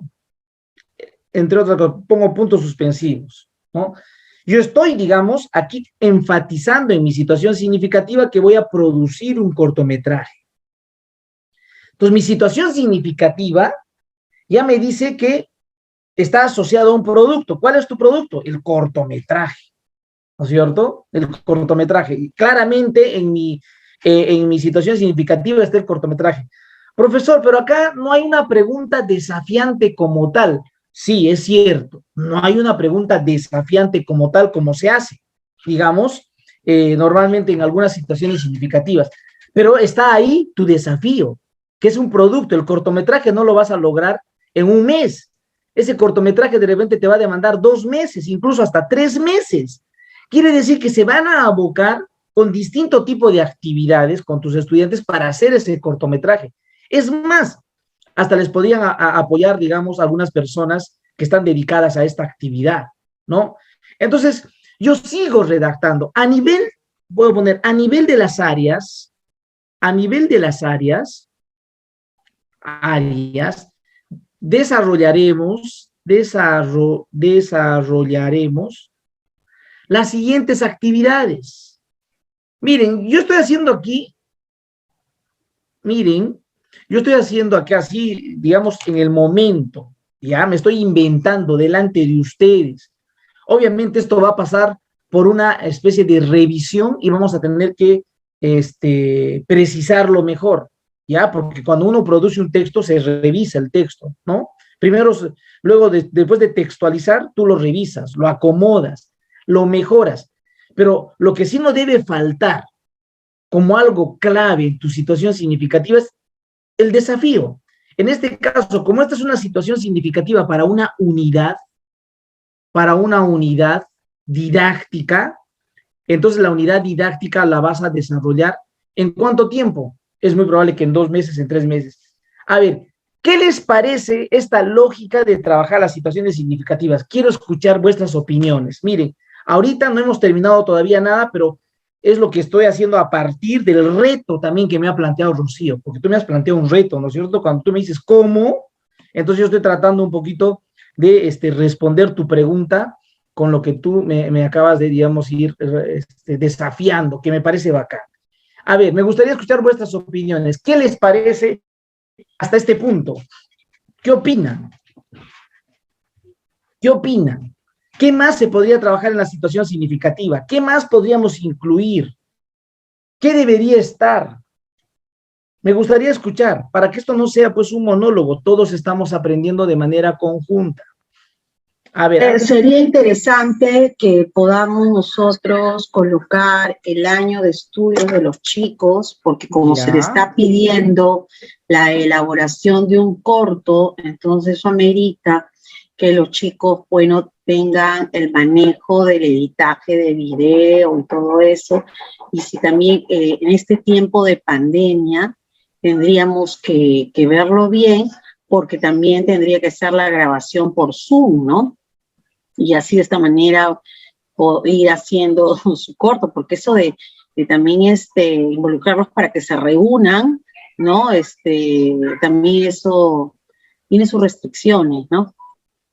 Pongo puntos suspensivos, ¿no? Yo estoy, digamos, aquí enfatizando en mi situación significativa que voy a producir un cortometraje. Entonces, mi situación significativa ya me dice que está asociado a un producto. ¿Cuál es tu producto? El cortometraje, ¿no es cierto? El cortometraje. Y claramente en mi situación significativa está el cortometraje. Profesor, pero acá no hay una pregunta desafiante como tal. Sí, es cierto, no hay una pregunta desafiante como tal como se hace, digamos, normalmente en algunas situaciones significativas, pero está ahí tu desafío, que es un producto. El cortometraje no lo vas a lograr en un mes. Ese cortometraje de repente te va a demandar 2 meses, incluso hasta 3 meses. Quiere decir que se van a abocar con distinto tipo de actividades con tus estudiantes para hacer ese cortometraje. Es más, hasta les podrían apoyar, digamos, algunas personas que están dedicadas a esta actividad, ¿no? Entonces, yo sigo redactando. Voy a poner, a nivel de las áreas, desarrollaremos las siguientes actividades. Miren, yo estoy haciendo aquí así, digamos, en el momento, ya me estoy inventando delante de ustedes. Obviamente esto va a pasar por una especie de revisión y vamos a tener que precisarlo mejor, ya, porque cuando uno produce un texto se revisa el texto, ¿no? Primero, después de textualizar, tú lo revisas, lo acomodas, lo mejoras, pero lo que sí no debe faltar como algo clave en tu situación significativa es el desafío. En este caso, como esta es una situación significativa para una unidad didáctica, entonces la unidad didáctica la vas a desarrollar ¿en cuánto tiempo? Es muy probable que en 2 meses, en 3 meses. A ver, ¿qué les parece esta lógica de trabajar las situaciones significativas? Quiero escuchar vuestras opiniones. Miren, ahorita no hemos terminado todavía nada, pero es lo que estoy haciendo a partir del reto también que me ha planteado Rocío, porque tú me has planteado un reto, ¿no es cierto? Cuando tú me dices cómo, entonces yo estoy tratando un poquito de responder tu pregunta con lo que tú me acabas de, digamos, ir desafiando, que me parece bacán. A ver, me gustaría escuchar vuestras opiniones. ¿Qué les parece hasta este punto? ¿Qué opinan? ¿Qué más se podría trabajar en la situación significativa? ¿Qué más podríamos incluir? ¿Qué debería estar? Me gustaría escuchar, para que esto no sea pues un monólogo, todos estamos aprendiendo de manera conjunta. A ver. Sería interesante que podamos nosotros colocar el año de estudios de los chicos, porque como se le está pidiendo la elaboración de un corto, entonces eso amerita que los chicos, bueno, tengan el manejo del editaje de video y todo eso. Y si también en este tiempo de pandemia tendríamos que verlo bien, porque también tendría que ser la grabación por Zoom, ¿no? Y así de esta manera ir haciendo su corto, porque eso de también involucrarlos para que se reúnan, ¿no? También eso tiene sus restricciones, ¿no?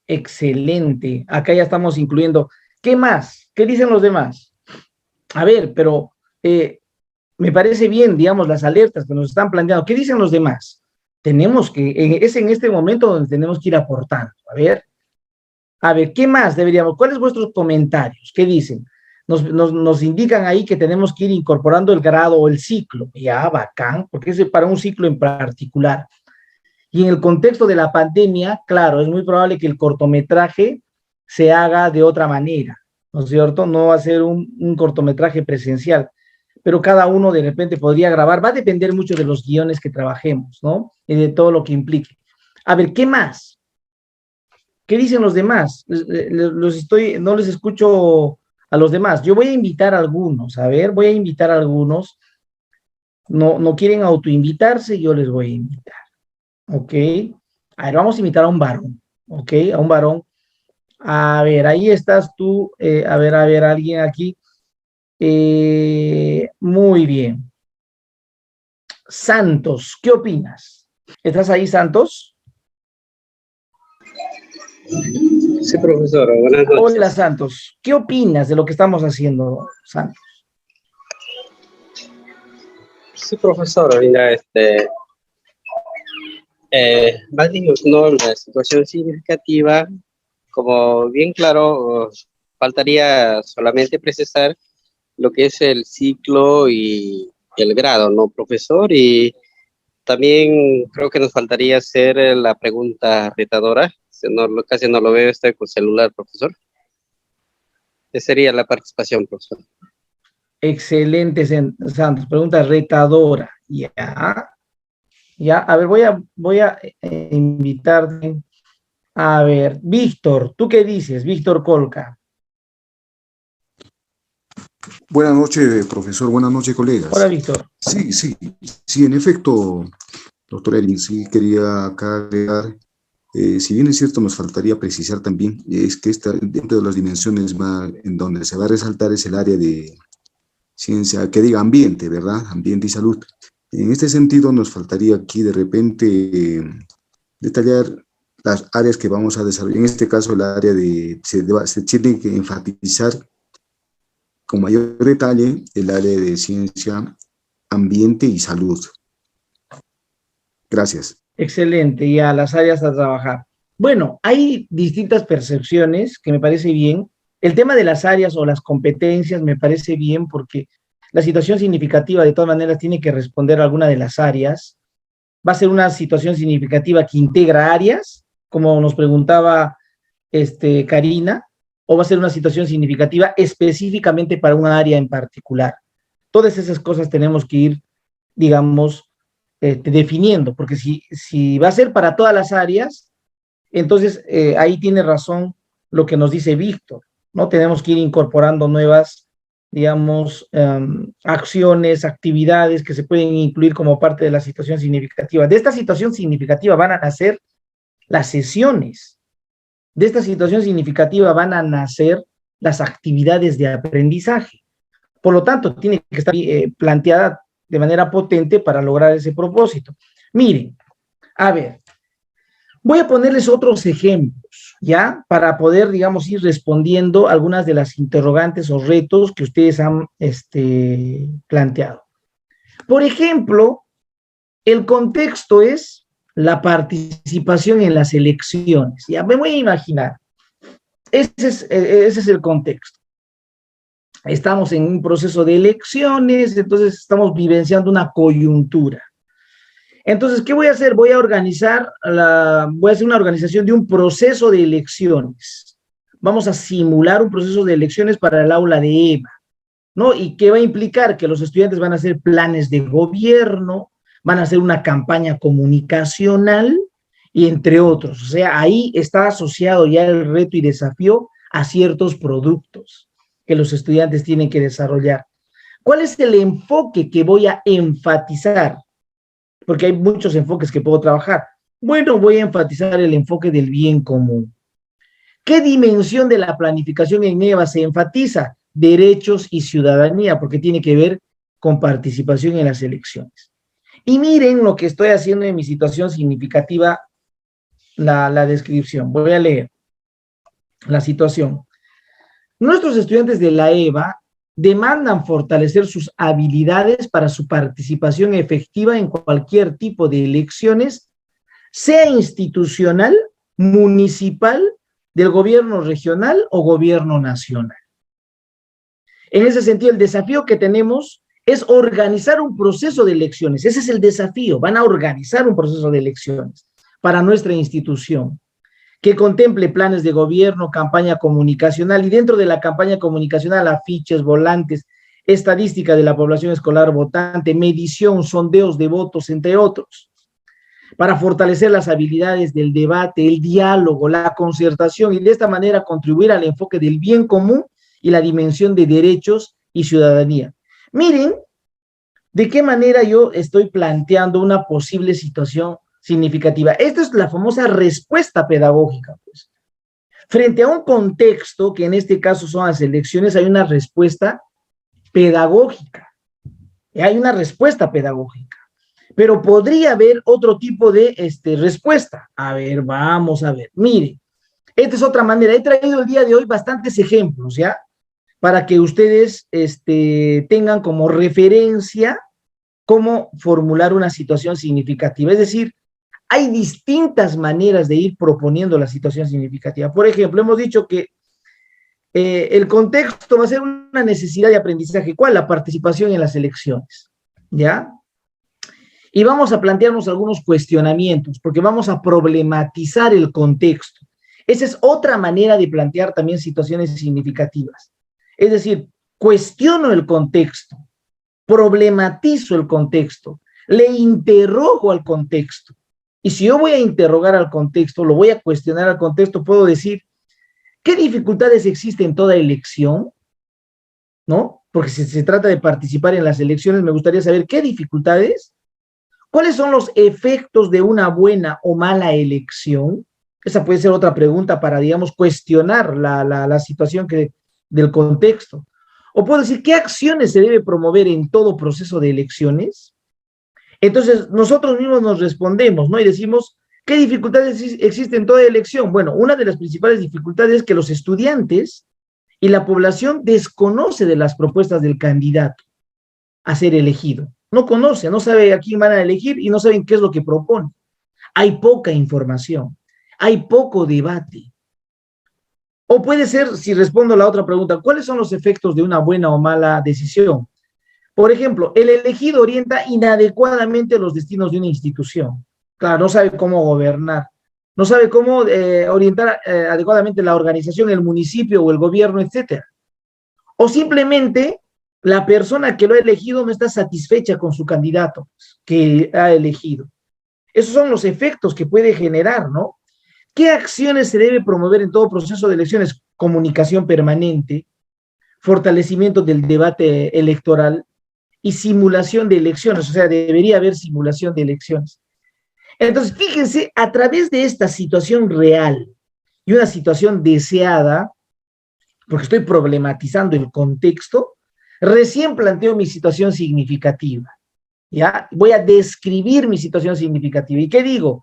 Excelente. Acá ya estamos incluyendo. ¿Qué más? ¿Qué dicen los demás? A ver, pero me parece bien, digamos, las alertas que nos están planteando. ¿Qué dicen los demás? Tenemos que, es en este momento donde tenemos que ir aportando. A ver, ¿qué más deberíamos? ¿Cuáles vuestros comentarios? ¿Qué dicen? Nos indican ahí que tenemos que ir incorporando el grado o el ciclo. Ya, bacán, porque es para un ciclo en particular. Y en el contexto de la pandemia, claro, es muy probable que el cortometraje se haga de otra manera, ¿no es cierto? No va a ser un cortometraje presencial, pero cada uno de repente podría grabar. Va a depender mucho de los guiones que trabajemos, ¿no? Y de todo lo que implique. A ver, ¿qué más? ¿Qué dicen los demás? No les escucho a los demás. Yo voy a invitar a algunos, a ver, voy a invitar a algunos. No quieren autoinvitarse, yo les voy a invitar. ¿Ok? A ver, vamos a invitar a un varón. ¿Ok? A un varón. A ver, ahí estás tú. A ver, alguien aquí. Muy bien. Santos, ¿qué opinas? ¿Estás ahí, Santos? Sí, profesor. Buenas noches. Hola, Santos. ¿Qué opinas de lo que estamos haciendo, Santos? Sí, profesor. Mira, no, la situación significativa, como bien claro, faltaría solamente precisar lo que es el ciclo y el grado, ¿no, profesor? Y también creo que nos faltaría hacer la pregunta retadora. Casi no lo veo, estoy con celular, profesor. Esa sería la participación, profesor. Excelente, Santos. Pregunta retadora. Ya. A ver, voy a invitarte. A ver, Víctor, ¿tú qué dices? Víctor Colca. Buenas noches, profesor. Buenas noches, colegas. Hola, Víctor. Sí, en efecto, doctor Erin, sí quería acá agregar, si bien es cierto, nos faltaría precisar también, es que dentro de las dimensiones en donde se va a resaltar es el área de ciencia, que diga ambiente, ¿verdad? Ambiente y salud. En este sentido, nos faltaría aquí de repente detallar las áreas que vamos a desarrollar. En este caso, el área se tiene que enfatizar con mayor detalle el área de ciencia, ambiente y salud. Gracias. Excelente, y a las áreas a trabajar. Bueno, hay distintas percepciones que me parece bien. El tema de las áreas o las competencias me parece bien porque la situación significativa de todas maneras tiene que responder a alguna de las áreas. Va a ser una situación significativa que integra áreas, como nos preguntaba Karina, o va a ser una situación significativa específicamente para una área en particular. Todas esas cosas tenemos que ir, digamos, definiendo, porque si va a ser para todas las áreas, entonces ahí tiene razón lo que nos dice Víctor, ¿no? Tenemos que ir incorporando nuevas, digamos, acciones, actividades que se pueden incluir como parte de la situación significativa. De esta situación significativa van a nacer las sesiones. De esta situación significativa van a nacer las actividades de aprendizaje. Por lo tanto, tiene que estar planteada de manera potente para lograr ese propósito. Miren, a ver, voy a ponerles otros ejemplos, ¿ya? Para poder, digamos, ir respondiendo algunas de las interrogantes o retos que ustedes han planteado. Por ejemplo, el contexto es la participación en las elecciones. Ya me voy a imaginar. Ese es el contexto. Estamos en un proceso de elecciones, entonces estamos vivenciando una coyuntura. Entonces, ¿qué voy a hacer? Voy a hacer una organización de un proceso de elecciones. vamos a simular un proceso de elecciones para el aula de EVA, ¿no? Y que va a implicar que los estudiantes van a hacer planes de gobierno, van a hacer una campaña comunicacional y entre otros. O sea, ahí está asociado ya el reto y desafío a ciertos productos que los estudiantes tienen que desarrollar. ¿Cuál es el enfoque que voy a enfatizar? Porque hay muchos enfoques que puedo trabajar. Bueno, voy a enfatizar el enfoque del bien común. ¿Qué dimensión de la planificación en EVA se enfatiza? Derechos y ciudadanía, porque tiene que ver con participación en las elecciones. Y miren lo que estoy haciendo en mi situación significativa, la descripción. Voy a leer la situación. Nuestros estudiantes de la EVA demandan fortalecer sus habilidades para su participación efectiva en cualquier tipo de elecciones, sea institucional, municipal, del gobierno regional o gobierno nacional. En ese sentido, el desafío que tenemos es organizar un proceso de elecciones. Ese es el desafío. Van a organizar un proceso de elecciones para nuestra institución, que contemple planes de gobierno, campaña comunicacional, y dentro de la campaña comunicacional, afiches, volantes, estadística de la población escolar votante, medición, sondeos de votos, entre otros, para fortalecer las habilidades del debate, el diálogo, la concertación, y de esta manera contribuir al enfoque del bien común y la dimensión de derechos y ciudadanía. Miren de qué manera yo estoy planteando una posible situación significativa. Esta es la famosa respuesta pedagógica, pues. Frente a un contexto, que en este caso son las elecciones, hay una respuesta pedagógica. Hay una respuesta pedagógica. Pero podría haber otro tipo de respuesta. A ver, vamos a ver. Mire, esta es otra manera. He traído el día de hoy bastantes ejemplos, ¿ya? Para que ustedes tengan como referencia cómo formular una situación significativa. Es decir, hay distintas maneras de ir proponiendo la situación significativa. Por ejemplo, hemos dicho que el contexto va a ser una necesidad de aprendizaje. ¿Cuál? La participación en las elecciones, ¿ya? Y vamos a plantearnos algunos cuestionamientos, porque vamos a problematizar el contexto. Esa es otra manera de plantear también situaciones significativas. Es decir, cuestiono el contexto, problematizo el contexto, le interrogo al contexto. Y si yo voy a interrogar al contexto, lo voy a cuestionar al contexto, puedo decir, ¿qué dificultades existen en toda elección? ¿No? Porque si se trata de participar en las elecciones, me gustaría saber qué dificultades, cuáles son los efectos de una buena o mala elección. Esa puede ser otra pregunta para, digamos, cuestionar la situación del contexto. O puedo decir, ¿qué acciones se debe promover en todo proceso de elecciones? Entonces, nosotros mismos nos respondemos, ¿no? Y decimos, ¿qué dificultades existen en toda elección? Bueno, una de las principales dificultades es que los estudiantes y la población desconoce de las propuestas del candidato a ser elegido. No conoce, no sabe a quién van a elegir y no saben qué es lo que propone. Hay poca información, hay poco debate. O puede ser, si respondo a la otra pregunta, ¿cuáles son los efectos de una buena o mala decisión? Por ejemplo, el elegido orienta inadecuadamente los destinos de una institución. Claro, no sabe cómo gobernar, no sabe cómo orientar adecuadamente la organización, el municipio o el gobierno, etc. O simplemente la persona que lo ha elegido no está satisfecha con su candidato que ha elegido. Esos son los efectos que puede generar, ¿no? ¿Qué acciones se debe promover en todo proceso de elecciones? Comunicación permanente, fortalecimiento del debate electoral y simulación de elecciones. O sea, debería haber simulación de elecciones. Entonces, fíjense, a través de esta situación real y una situación deseada, porque estoy problematizando el contexto, recién planteo mi situación significativa, ¿ya? Voy a describir mi situación significativa. ¿Y qué digo?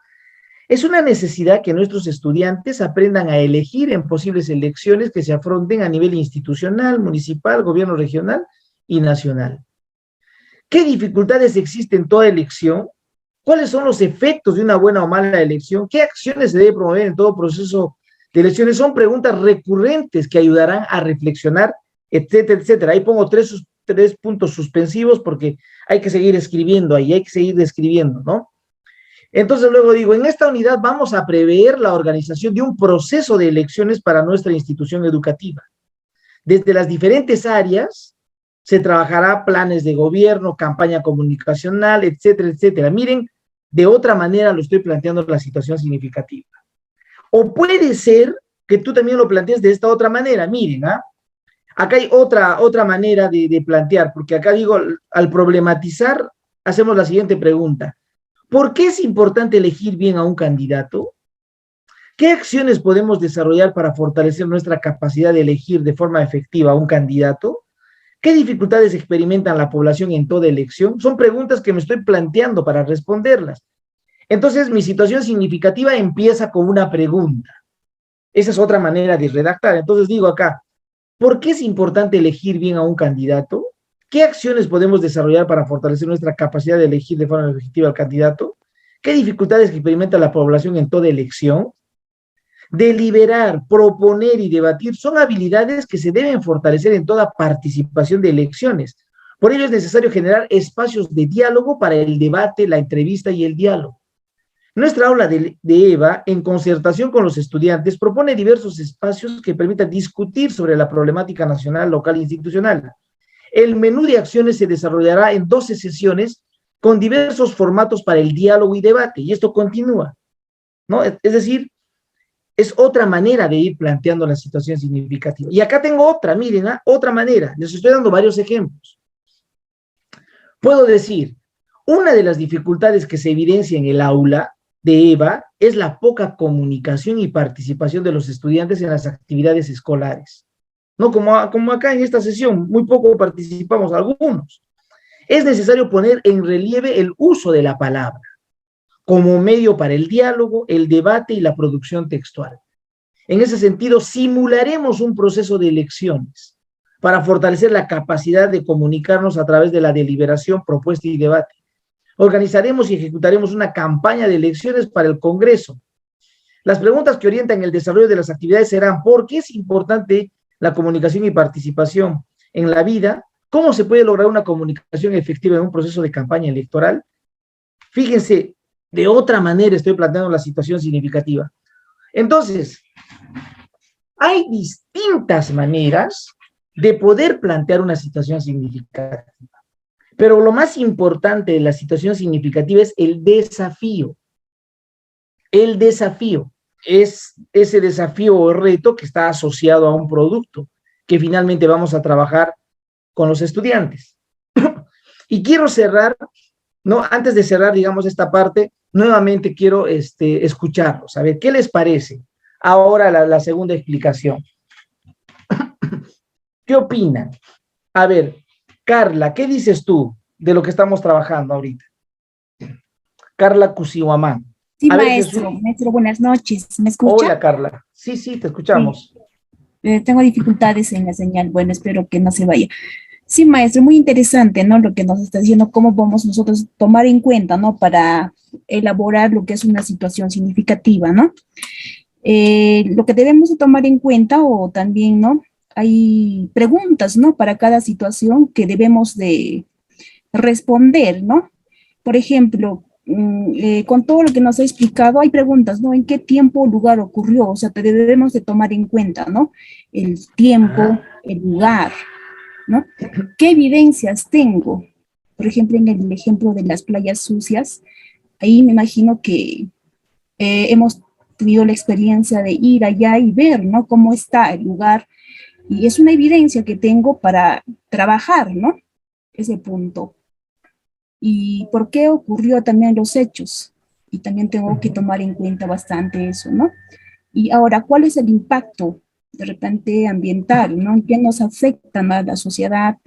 Es una necesidad que nuestros estudiantes aprendan a elegir en posibles elecciones que se afronten a nivel institucional, municipal, gobierno regional y nacional. ¿Qué dificultades existen en toda elección? ¿Cuáles son los efectos de una buena o mala elección? ¿Qué acciones se debe promover en todo proceso de elecciones? Son preguntas recurrentes que ayudarán a reflexionar, etcétera, etcétera. Ahí pongo tres puntos suspensivos porque hay que seguir escribiendo ahí, hay que seguir describiendo, ¿no? Entonces luego digo, en esta unidad vamos a prever la organización de un proceso de elecciones para nuestra institución educativa. Desde las diferentes áreas se trabajará planes de gobierno, campaña comunicacional, etcétera, etcétera. Miren, de otra manera lo estoy planteando la situación significativa. O puede ser que tú también lo plantees de esta otra manera. Miren, acá hay otra manera de plantear, porque acá digo, al problematizar, hacemos la siguiente pregunta. ¿Por qué es importante elegir bien a un candidato? ¿Qué acciones podemos desarrollar para fortalecer nuestra capacidad de elegir de forma efectiva a un candidato? ¿Qué dificultades experimentan la población en toda elección? Son preguntas que me estoy planteando para responderlas. Entonces, mi situación significativa empieza con una pregunta. Esa es otra manera de redactar. Entonces digo acá, ¿por qué es importante elegir bien a un candidato? ¿Qué acciones podemos desarrollar para fortalecer nuestra capacidad de elegir de forma efectiva al candidato? ¿Qué dificultades experimenta la población en toda elección? Deliberar, proponer y debatir son habilidades que se deben fortalecer en toda participación de elecciones. Por ello es necesario generar espacios de diálogo para el debate, la entrevista y el diálogo. Nuestra aula de EVA, en concertación con los estudiantes, propone diversos espacios que permitan discutir sobre la problemática nacional, local e institucional. El menú de acciones se desarrollará en 12 sesiones con diversos formatos para el diálogo y debate, y esto continúa, ¿no? Es decir, es otra manera de ir planteando la situación significativa. Y acá tengo otra, miren, otra manera. Les estoy dando varios ejemplos. Puedo decir, una de las dificultades que se evidencia en el aula de EVA es la poca comunicación y participación de los estudiantes en las actividades escolares. No como acá en esta sesión, muy poco participamos algunos. Es necesario poner en relieve el uso de la palabra como medio para el diálogo, el debate y la producción textual. En ese sentido, simularemos un proceso de elecciones para fortalecer la capacidad de comunicarnos a través de la deliberación, propuesta y debate. Organizaremos y ejecutaremos una campaña de elecciones para el Congreso. Las preguntas que orientan el desarrollo de las actividades serán: ¿por qué es importante la comunicación y participación en la vida? ¿Cómo se puede lograr una comunicación efectiva en un proceso de campaña electoral? Fíjense, de otra manera estoy planteando la situación significativa. Entonces, hay distintas maneras de poder plantear una situación significativa. Pero lo más importante de la situación significativa es el desafío. El desafío es ese desafío o reto que está asociado a un producto que finalmente vamos a trabajar con los estudiantes. Y quiero cerrar, ¿no? Antes de cerrar, digamos, esta parte, nuevamente quiero escucharlos, a ver, ¿qué les parece? Ahora la segunda explicación. ¿Qué opinan? A ver, Carla, ¿qué dices tú de lo que estamos trabajando ahorita? Carla Cusihuamán. Sí, maestro, buenas noches. ¿Me escucha? Hola, Carla. Sí, te escuchamos. Sí. Tengo dificultades en la señal. Bueno, espero que no se vaya. Sí, maestro, muy interesante, ¿no? Lo que nos está diciendo, cómo vamos nosotros tomar en cuenta, ¿no? Para elaborar lo que es una situación significativa, ¿no? Lo que debemos de tomar en cuenta, o también, ¿no? Hay preguntas, ¿no? Para cada situación que debemos de responder, ¿no? Por ejemplo, con todo lo que nos ha explicado, hay preguntas, ¿no? ¿En qué tiempo o lugar ocurrió? O sea, debemos de tomar en cuenta, ¿no? El tiempo, el lugar, ¿no? ¿Qué evidencias tengo? Por ejemplo, en el ejemplo de las playas sucias, ahí me imagino que hemos tenido la experiencia de ir allá y ver, ¿no? Cómo está el lugar, y es una evidencia que tengo para trabajar, ¿no? Ese punto. ¿Y por qué ocurrió también los hechos? Y también tengo que tomar en cuenta bastante eso, ¿no? Y ahora, ¿cuál es el impacto de repente ambiental, ¿no? ¿Qué nos afecta, ¿no? A la sociedad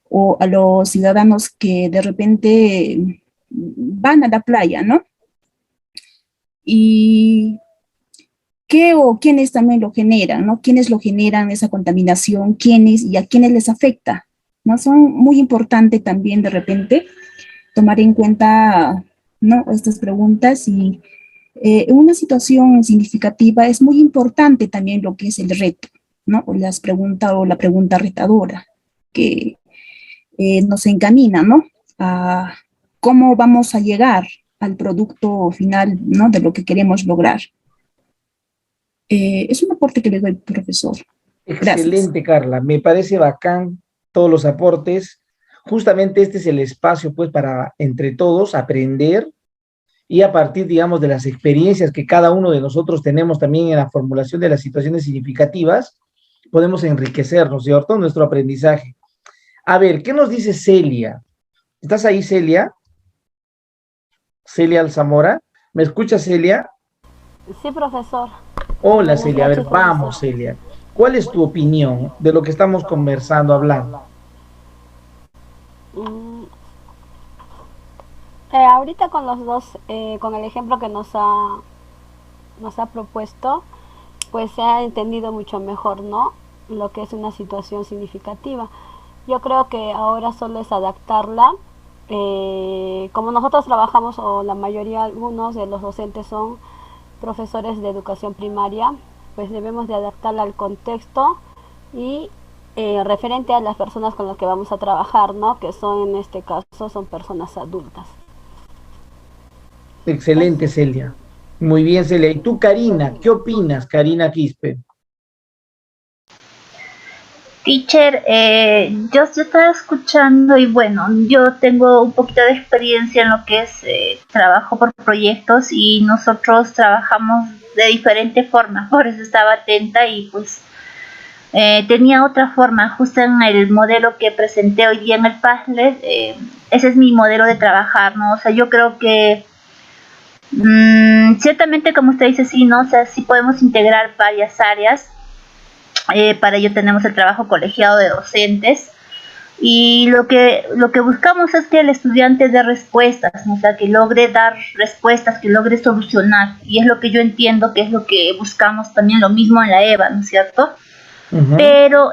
o a los ciudadanos que de repente van a la playa, ¿no? Y ¿qué o quiénes también lo generan, ¿no? ¿Quiénes lo generan esa contaminación? ¿Quiénes y a quiénes les afecta? ¿No? Son muy importantes también de repente tomar en cuenta, ¿no? Estas preguntas, y en una situación significativa es muy importante también lo que es el reto, ¿no? O las preguntas o la pregunta retadora que nos encamina, ¿no? A cómo vamos a llegar al producto final, ¿no? De lo que queremos lograr. Es un aporte que le doy, profesor. Excelente, Carla. Me parece bacán todos los aportes. Justamente este es el espacio, pues, para entre todos aprender y a partir, digamos, de las experiencias que cada uno de nosotros tenemos también en la formulación de las situaciones significativas, podemos enriquecernos, ¿cierto? Nuestro aprendizaje. A ver, ¿qué nos dice Celia? ¿Estás ahí, Celia? Celia Alzamora. ¿Me escuchas, Celia? Sí, profesor. Hola, Celia. A ver, vamos, Celia. ¿Cuál es tu opinión de lo que estamos conversando, hablando? Ahorita con los dos, con el ejemplo que nos ha propuesto, pues se ha entendido mucho mejor, ¿no? Lo que es una situación significativa. Yo creo que ahora solo es adaptarla. Como nosotros trabajamos, o la mayoría, algunos de los docentes son profesores de educación primaria, pues debemos de adaptarla al contexto y referente a las personas con las que vamos a trabajar, ¿no? Que son, en este caso, son personas adultas. Excelente, Celia. Muy bien, Celia. ¿Y tú, Karina? ¿Qué opinas, Karina Quispe? Teacher, yo estaba escuchando y bueno, yo tengo un poquito de experiencia en lo que es trabajo por proyectos y nosotros trabajamos de diferentes formas, por eso estaba atenta y pues tenía otra forma, justo en el modelo que presenté hoy día en el Padlet, ese es mi modelo de trabajar, ¿no? O sea, yo creo que ciertamente, como usted dice, sí, ¿no? O sea, sí podemos integrar varias áreas. Para ello tenemos el trabajo colegiado de docentes y lo que buscamos es que el estudiante dé respuestas, ¿no? O sea, que logre dar respuestas, que logre solucionar, y es lo que yo entiendo que es lo que buscamos también, lo mismo en la EVA, ¿no es cierto? Pero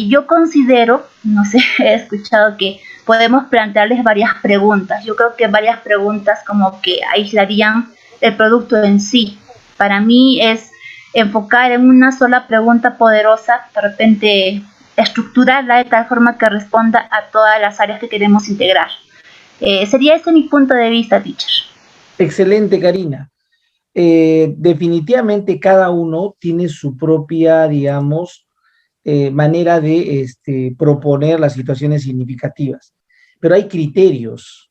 yo considero, no sé, he escuchado que podemos plantearles varias preguntas. Yo creo que varias preguntas como que aislarían el producto en sí. Para mí es enfocar en una sola pregunta poderosa, de repente estructurarla de tal forma que responda a todas las áreas que queremos integrar. Sería ese mi punto de vista, teacher. Excelente, Karina. Definitivamente cada uno tiene su propia, digamos, manera de proponer las situaciones significativas, pero hay criterios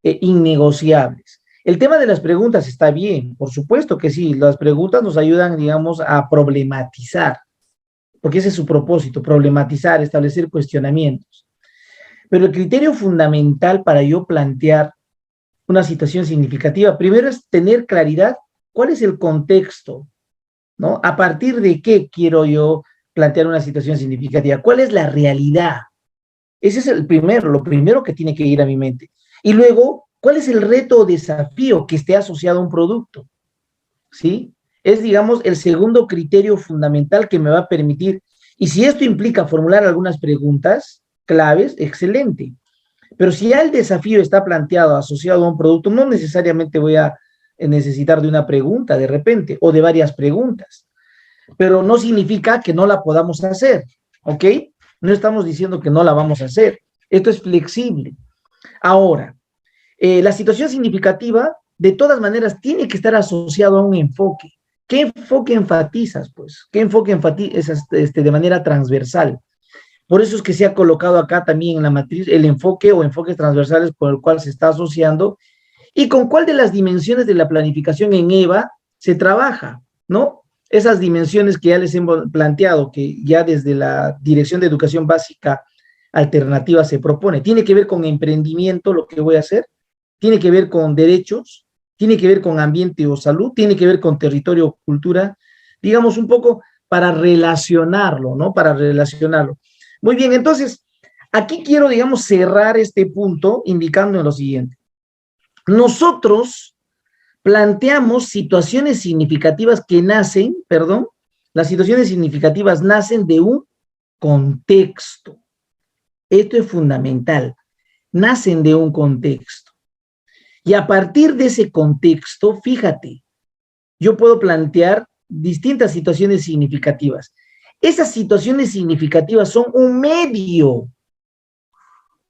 innegociables. El tema de las preguntas está bien, por supuesto que sí, las preguntas nos ayudan, digamos, a problematizar, porque ese es su propósito, problematizar, establecer cuestionamientos. Pero el criterio fundamental para yo plantear una situación significativa, primero es tener claridad cuál es el contexto, ¿no? A partir de qué quiero yo plantear una situación significativa, cuál es la realidad. Ese es lo primero que tiene que ir a mi mente. Y luego, ¿cuál es el reto o desafío que esté asociado a un producto? ¿Sí? Es, digamos, el segundo criterio fundamental que me va a permitir. Y si esto implica formular algunas preguntas claves, excelente. Pero si ya el desafío está planteado, asociado a un producto, no necesariamente voy a necesitar de una pregunta de repente, o de varias preguntas. Pero no significa que no la podamos hacer, ¿ok? No estamos diciendo que no la vamos a hacer. Esto es flexible. Ahora, la situación significativa, de todas maneras, tiene que estar asociado a un enfoque. ¿Qué enfoque enfatizas, pues? ¿Qué enfoque enfatizas de manera transversal? Por eso es que se ha colocado acá también en la matriz el enfoque o enfoques transversales por el cual se está asociando y con cuál de las dimensiones de la planificación en EVA se trabaja, ¿no? Esas dimensiones que ya les hemos planteado, que ya desde la Dirección de Educación Básica Alternativa se propone. Tiene que ver con emprendimiento, lo que voy a hacer, tiene que ver con derechos, tiene que ver con ambiente o salud, tiene que ver con territorio o cultura, digamos un poco para relacionarlo, ¿no? Para relacionarlo. Muy bien, entonces, aquí quiero, digamos, cerrar este punto indicando lo siguiente. Nosotros planteamos situaciones significativas que nacen, las situaciones significativas nacen de un contexto. Esto es fundamental. Nacen de un contexto. Y a partir de ese contexto, fíjate, yo puedo plantear distintas situaciones significativas. Esas situaciones significativas son un medio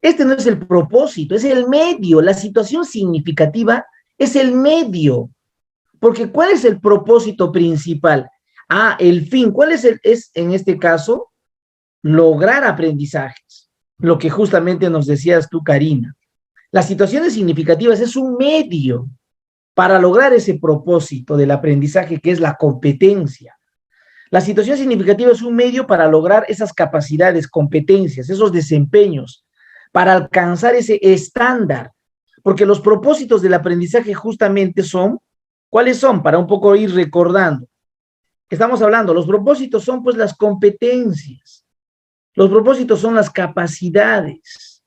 Este no es el propósito, es el medio. La situación significativa es el medio. Porque ¿cuál es el propósito principal? El fin. ¿Cuál es en este caso? Lograr aprendizajes. Lo que justamente nos decías tú, Karina. Las situaciones significativas es un medio para lograr ese propósito del aprendizaje que es la competencia. La situación significativa es un medio para lograr esas capacidades, competencias, esos desempeños, para alcanzar ese estándar. Porque los propósitos del aprendizaje justamente son, ¿cuáles son? Para un poco ir recordando. Estamos hablando, los propósitos son pues las competencias. Los propósitos son las capacidades.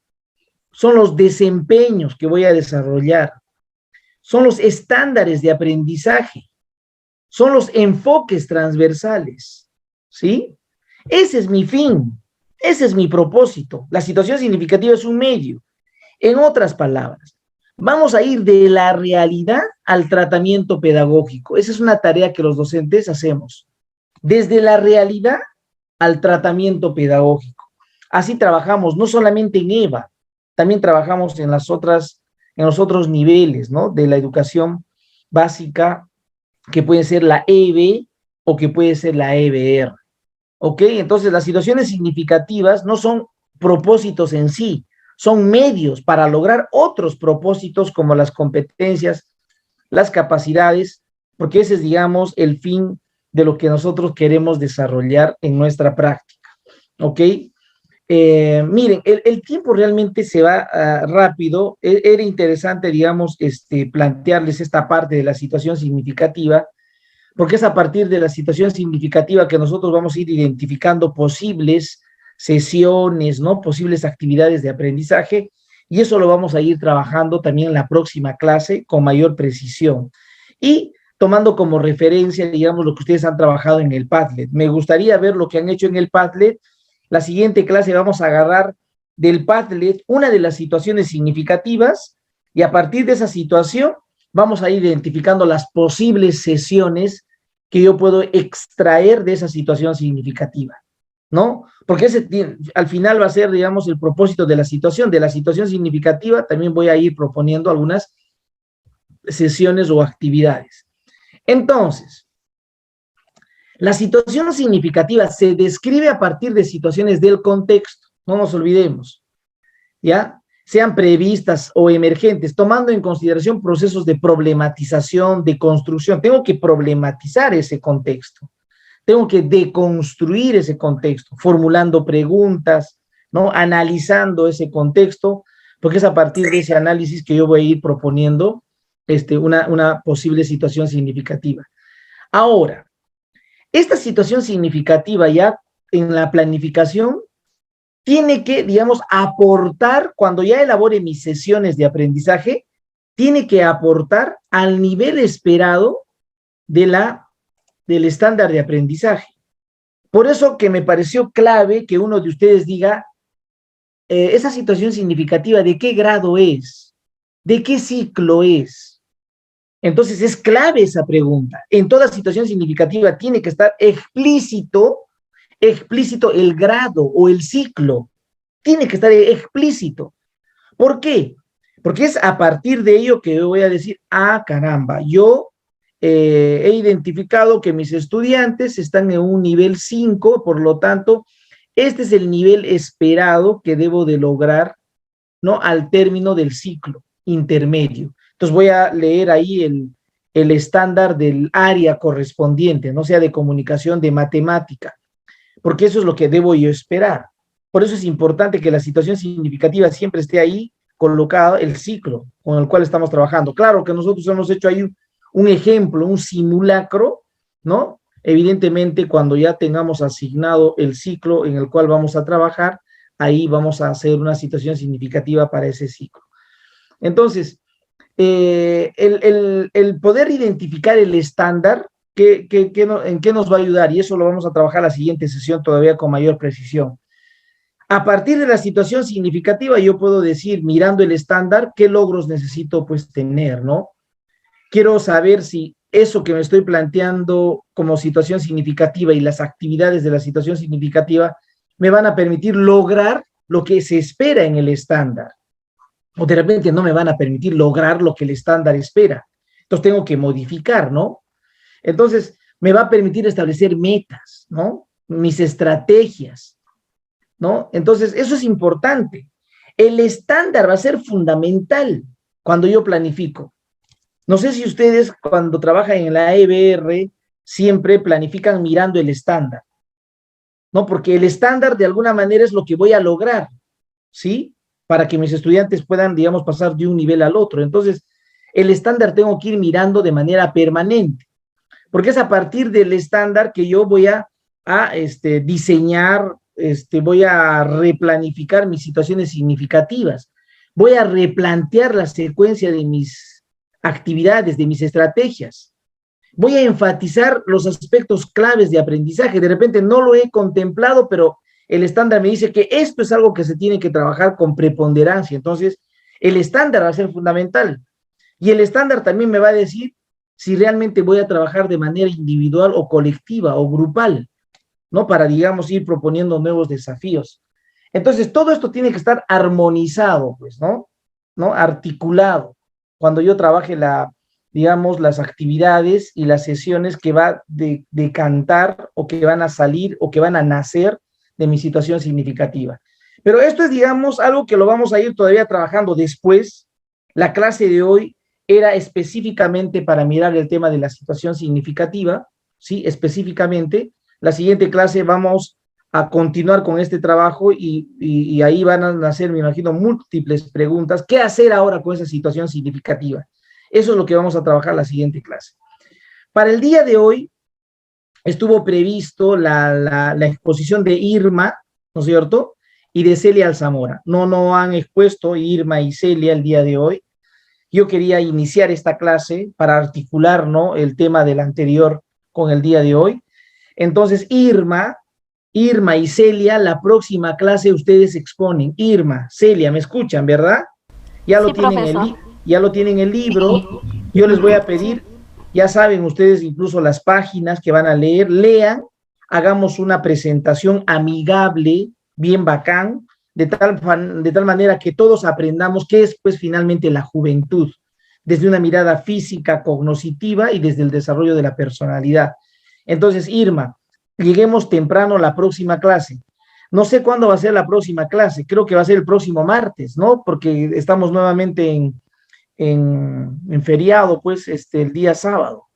Son los desempeños que voy a desarrollar. Son los estándares de aprendizaje. Son los enfoques transversales, ¿sí? Ese es mi fin, ese es mi propósito. La situación significativa es un medio. En otras palabras, vamos a ir de la realidad al tratamiento pedagógico. Esa es una tarea que los docentes hacemos. Desde la realidad al tratamiento pedagógico. Así trabajamos, no solamente en EVA, también trabajamos en los otros niveles, ¿no? De la educación básica, que puede ser la EB o que puede ser la EBR. ¿Ok? Entonces, las situaciones significativas no son propósitos en sí, son medios para lograr otros propósitos como las competencias, las capacidades, porque ese es, digamos, el fin de lo que nosotros queremos desarrollar en nuestra práctica. ¿Ok? Miren, el tiempo realmente se va rápido. Era interesante, digamos, plantearles esta parte de la situación significativa, porque es a partir de la situación significativa que nosotros vamos a ir identificando posibles sesiones, ¿no? Posibles actividades de aprendizaje, y eso lo vamos a ir trabajando también en la próxima clase con mayor precisión. Y tomando como referencia, digamos, lo que ustedes han trabajado en el Padlet. Me gustaría ver lo que han hecho en el Padlet. La siguiente clase vamos a agarrar del Padlet una de las situaciones significativas y a partir de esa situación vamos a ir identificando las posibles sesiones que yo puedo extraer de esa situación significativa, ¿no? Porque ese al final va a ser, digamos, el propósito de la situación significativa. También voy a ir proponiendo algunas sesiones o actividades. Entonces, la situación significativa se describe a partir de situaciones del contexto, no nos olvidemos, ¿ya? Sean previstas o emergentes, tomando en consideración procesos de problematización, de construcción. Tengo que problematizar ese contexto, tengo que deconstruir ese contexto, formulando preguntas, ¿no? Analizando ese contexto, porque es a partir de ese análisis que yo voy a ir proponiendo una posible situación significativa. Ahora, esta situación significativa ya en la planificación tiene que, digamos, aportar, cuando ya elabore mis sesiones de aprendizaje, tiene que aportar al nivel esperado del estándar de aprendizaje. Por eso que me pareció clave que uno de ustedes diga, esa situación significativa, ¿de qué grado es? ¿De qué ciclo es? Entonces es clave esa pregunta. En toda situación significativa tiene que estar explícito el grado o el ciclo. Tiene que estar explícito. ¿Por qué? Porque es a partir de ello que yo voy a decir, caramba, yo he identificado que mis estudiantes están en un nivel 5, por lo tanto, este es el nivel esperado que debo de lograr, ¿no? Al término del ciclo intermedio. Entonces voy a leer ahí el estándar del área correspondiente, no sea de comunicación, de matemática, porque eso es lo que debo yo esperar. Por eso es importante que la situación significativa siempre esté ahí colocado el ciclo con el cual estamos trabajando. Claro que nosotros hemos hecho ahí un ejemplo, un simulacro, ¿no? Evidentemente, cuando ya tengamos asignado el ciclo en el cual vamos a trabajar, ahí vamos a hacer una situación significativa para ese ciclo. Entonces, el poder identificar el estándar, ¿en qué nos va a ayudar? Y eso lo vamos a trabajar la siguiente sesión todavía con mayor precisión. A partir de la situación significativa, yo puedo decir, mirando el estándar, qué logros necesito pues tener, ¿no? Quiero saber si eso que me estoy planteando como situación significativa y las actividades de la situación significativa me van a permitir lograr lo que se espera en el estándar. O de repente no me van a permitir lograr lo que el estándar espera. Entonces tengo que modificar, ¿no? Entonces me va a permitir establecer metas, ¿no? Mis estrategias, ¿no? Entonces eso es importante. El estándar va a ser fundamental cuando yo planifico. No sé si ustedes cuando trabajan en la EBR siempre planifican mirando el estándar, ¿no? Porque el estándar de alguna manera es lo que voy a lograr, ¿sí? Para que mis estudiantes puedan, digamos, pasar de un nivel al otro. Entonces, el estándar tengo que ir mirando de manera permanente, porque es a partir del estándar que yo voy a diseñar, voy a replanificar mis situaciones significativas, voy a replantear la secuencia de mis actividades, de mis estrategias, voy a enfatizar los aspectos claves de aprendizaje. De repente no lo he contemplado, pero el estándar me dice que esto es algo que se tiene que trabajar con preponderancia. Entonces, el estándar va a ser fundamental. Y el estándar también me va a decir si realmente voy a trabajar de manera individual o colectiva o grupal, ¿no? Para, digamos, ir proponiendo nuevos desafíos. Entonces, todo esto tiene que estar armonizado, pues, ¿no? Articulado. Cuando yo trabaje digamos, las actividades y las sesiones que va de cantar o que van a salir o que van a nacer de mi situación significativa. Pero esto es, digamos, algo que lo vamos a ir todavía trabajando después. La clase de hoy era específicamente para mirar el tema de la situación significativa, ¿sí? Específicamente. La siguiente clase vamos a continuar con este trabajo y ahí van a nacer, me imagino, múltiples preguntas. ¿Qué hacer ahora con esa situación significativa? Eso es lo que vamos a trabajar la siguiente clase. Para el día de hoy estuvo previsto la exposición de Irma, ¿no es cierto? Y de Celia Alzamora. No han expuesto Irma y Celia el día de hoy. Yo quería iniciar esta clase para articular, ¿no?, el tema del anterior con el día de hoy. Entonces, Irma y Celia, la próxima clase ustedes exponen. Irma, Celia, ¿me escuchan, verdad? Ya lo tienen el libro. Yo les voy a pedir, ya saben ustedes incluso las páginas que van a leer, lean, hagamos una presentación amigable, bien bacán, de tal manera que todos aprendamos qué es, pues, finalmente la juventud, desde una mirada física, cognitiva y desde el desarrollo de la personalidad. Entonces, Irma, lleguemos temprano a la próxima clase. No sé cuándo va a ser la próxima clase, creo que va a ser el próximo martes, ¿no? Porque estamos nuevamente en feriado, pues, el día sábado.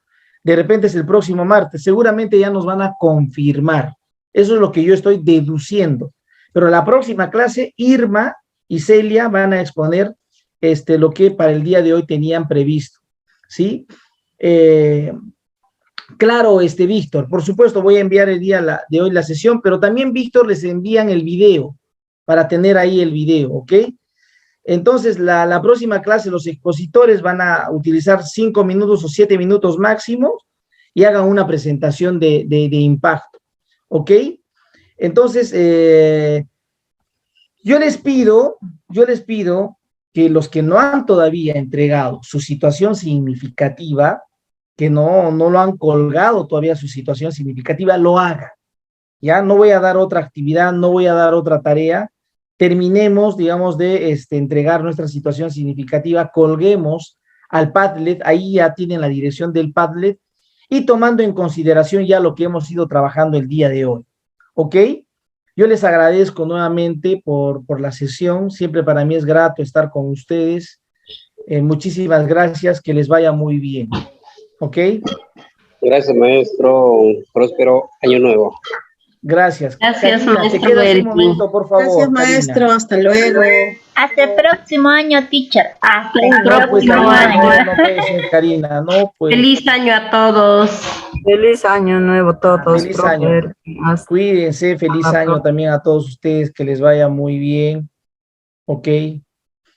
De repente es el próximo martes, seguramente ya nos van a confirmar. Eso es lo que yo estoy deduciendo. Pero la próxima clase, Irma y Celia van a exponer lo que para el día de hoy tenían previsto, ¿sí? Claro, Víctor, por supuesto voy a enviar el día de hoy la sesión, pero también, Víctor, les envían el video, para tener ahí el video, ¿ok? Entonces, la próxima clase, los expositores van a utilizar 5 minutos o 7 minutos máximo y hagan una presentación de impacto, ¿ok? Entonces, yo les pido que los que no han todavía entregado su situación significativa, que no lo han colgado todavía su situación significativa, lo hagan. Ya no voy a dar otra actividad, no voy a dar otra tarea. Terminemos, digamos, de entregar nuestra situación significativa, colguemos al Padlet, ahí ya tienen la dirección del Padlet, y tomando en consideración ya lo que hemos ido trabajando el día de hoy. ¿Ok? Yo les agradezco nuevamente por la sesión, siempre para mí es grato estar con ustedes. Muchísimas gracias, que les vaya muy bien. ¿Ok? Gracias, maestro. Un próspero año nuevo. Gracias. Gracias, Karina, maestro. te quedas un momento, por favor. Gracias, maestro. Karina. Hasta luego. Hasta el próximo año, teacher. Hasta el No, pues, próximo año. no puede ser, Karina, no, pues. Feliz año a todos. Feliz año nuevo a todos. Feliz año. Cuídense, feliz año también a todos ustedes, que les vaya muy bien. ¿Ok?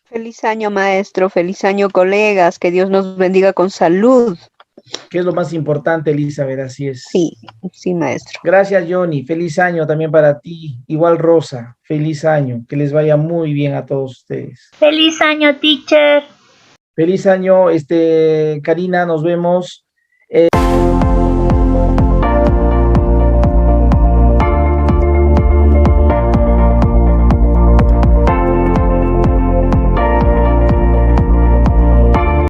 Feliz año, maestro. Feliz año, colegas. Que Dios nos bendiga con salud. Que es lo más importante, Elizabeth, así es. Sí, maestro. Gracias, Johnny. Feliz año también para ti. Igual, Rosa. Feliz año. Que les vaya muy bien a todos ustedes. Feliz año, teacher. Feliz año, Karina. Nos vemos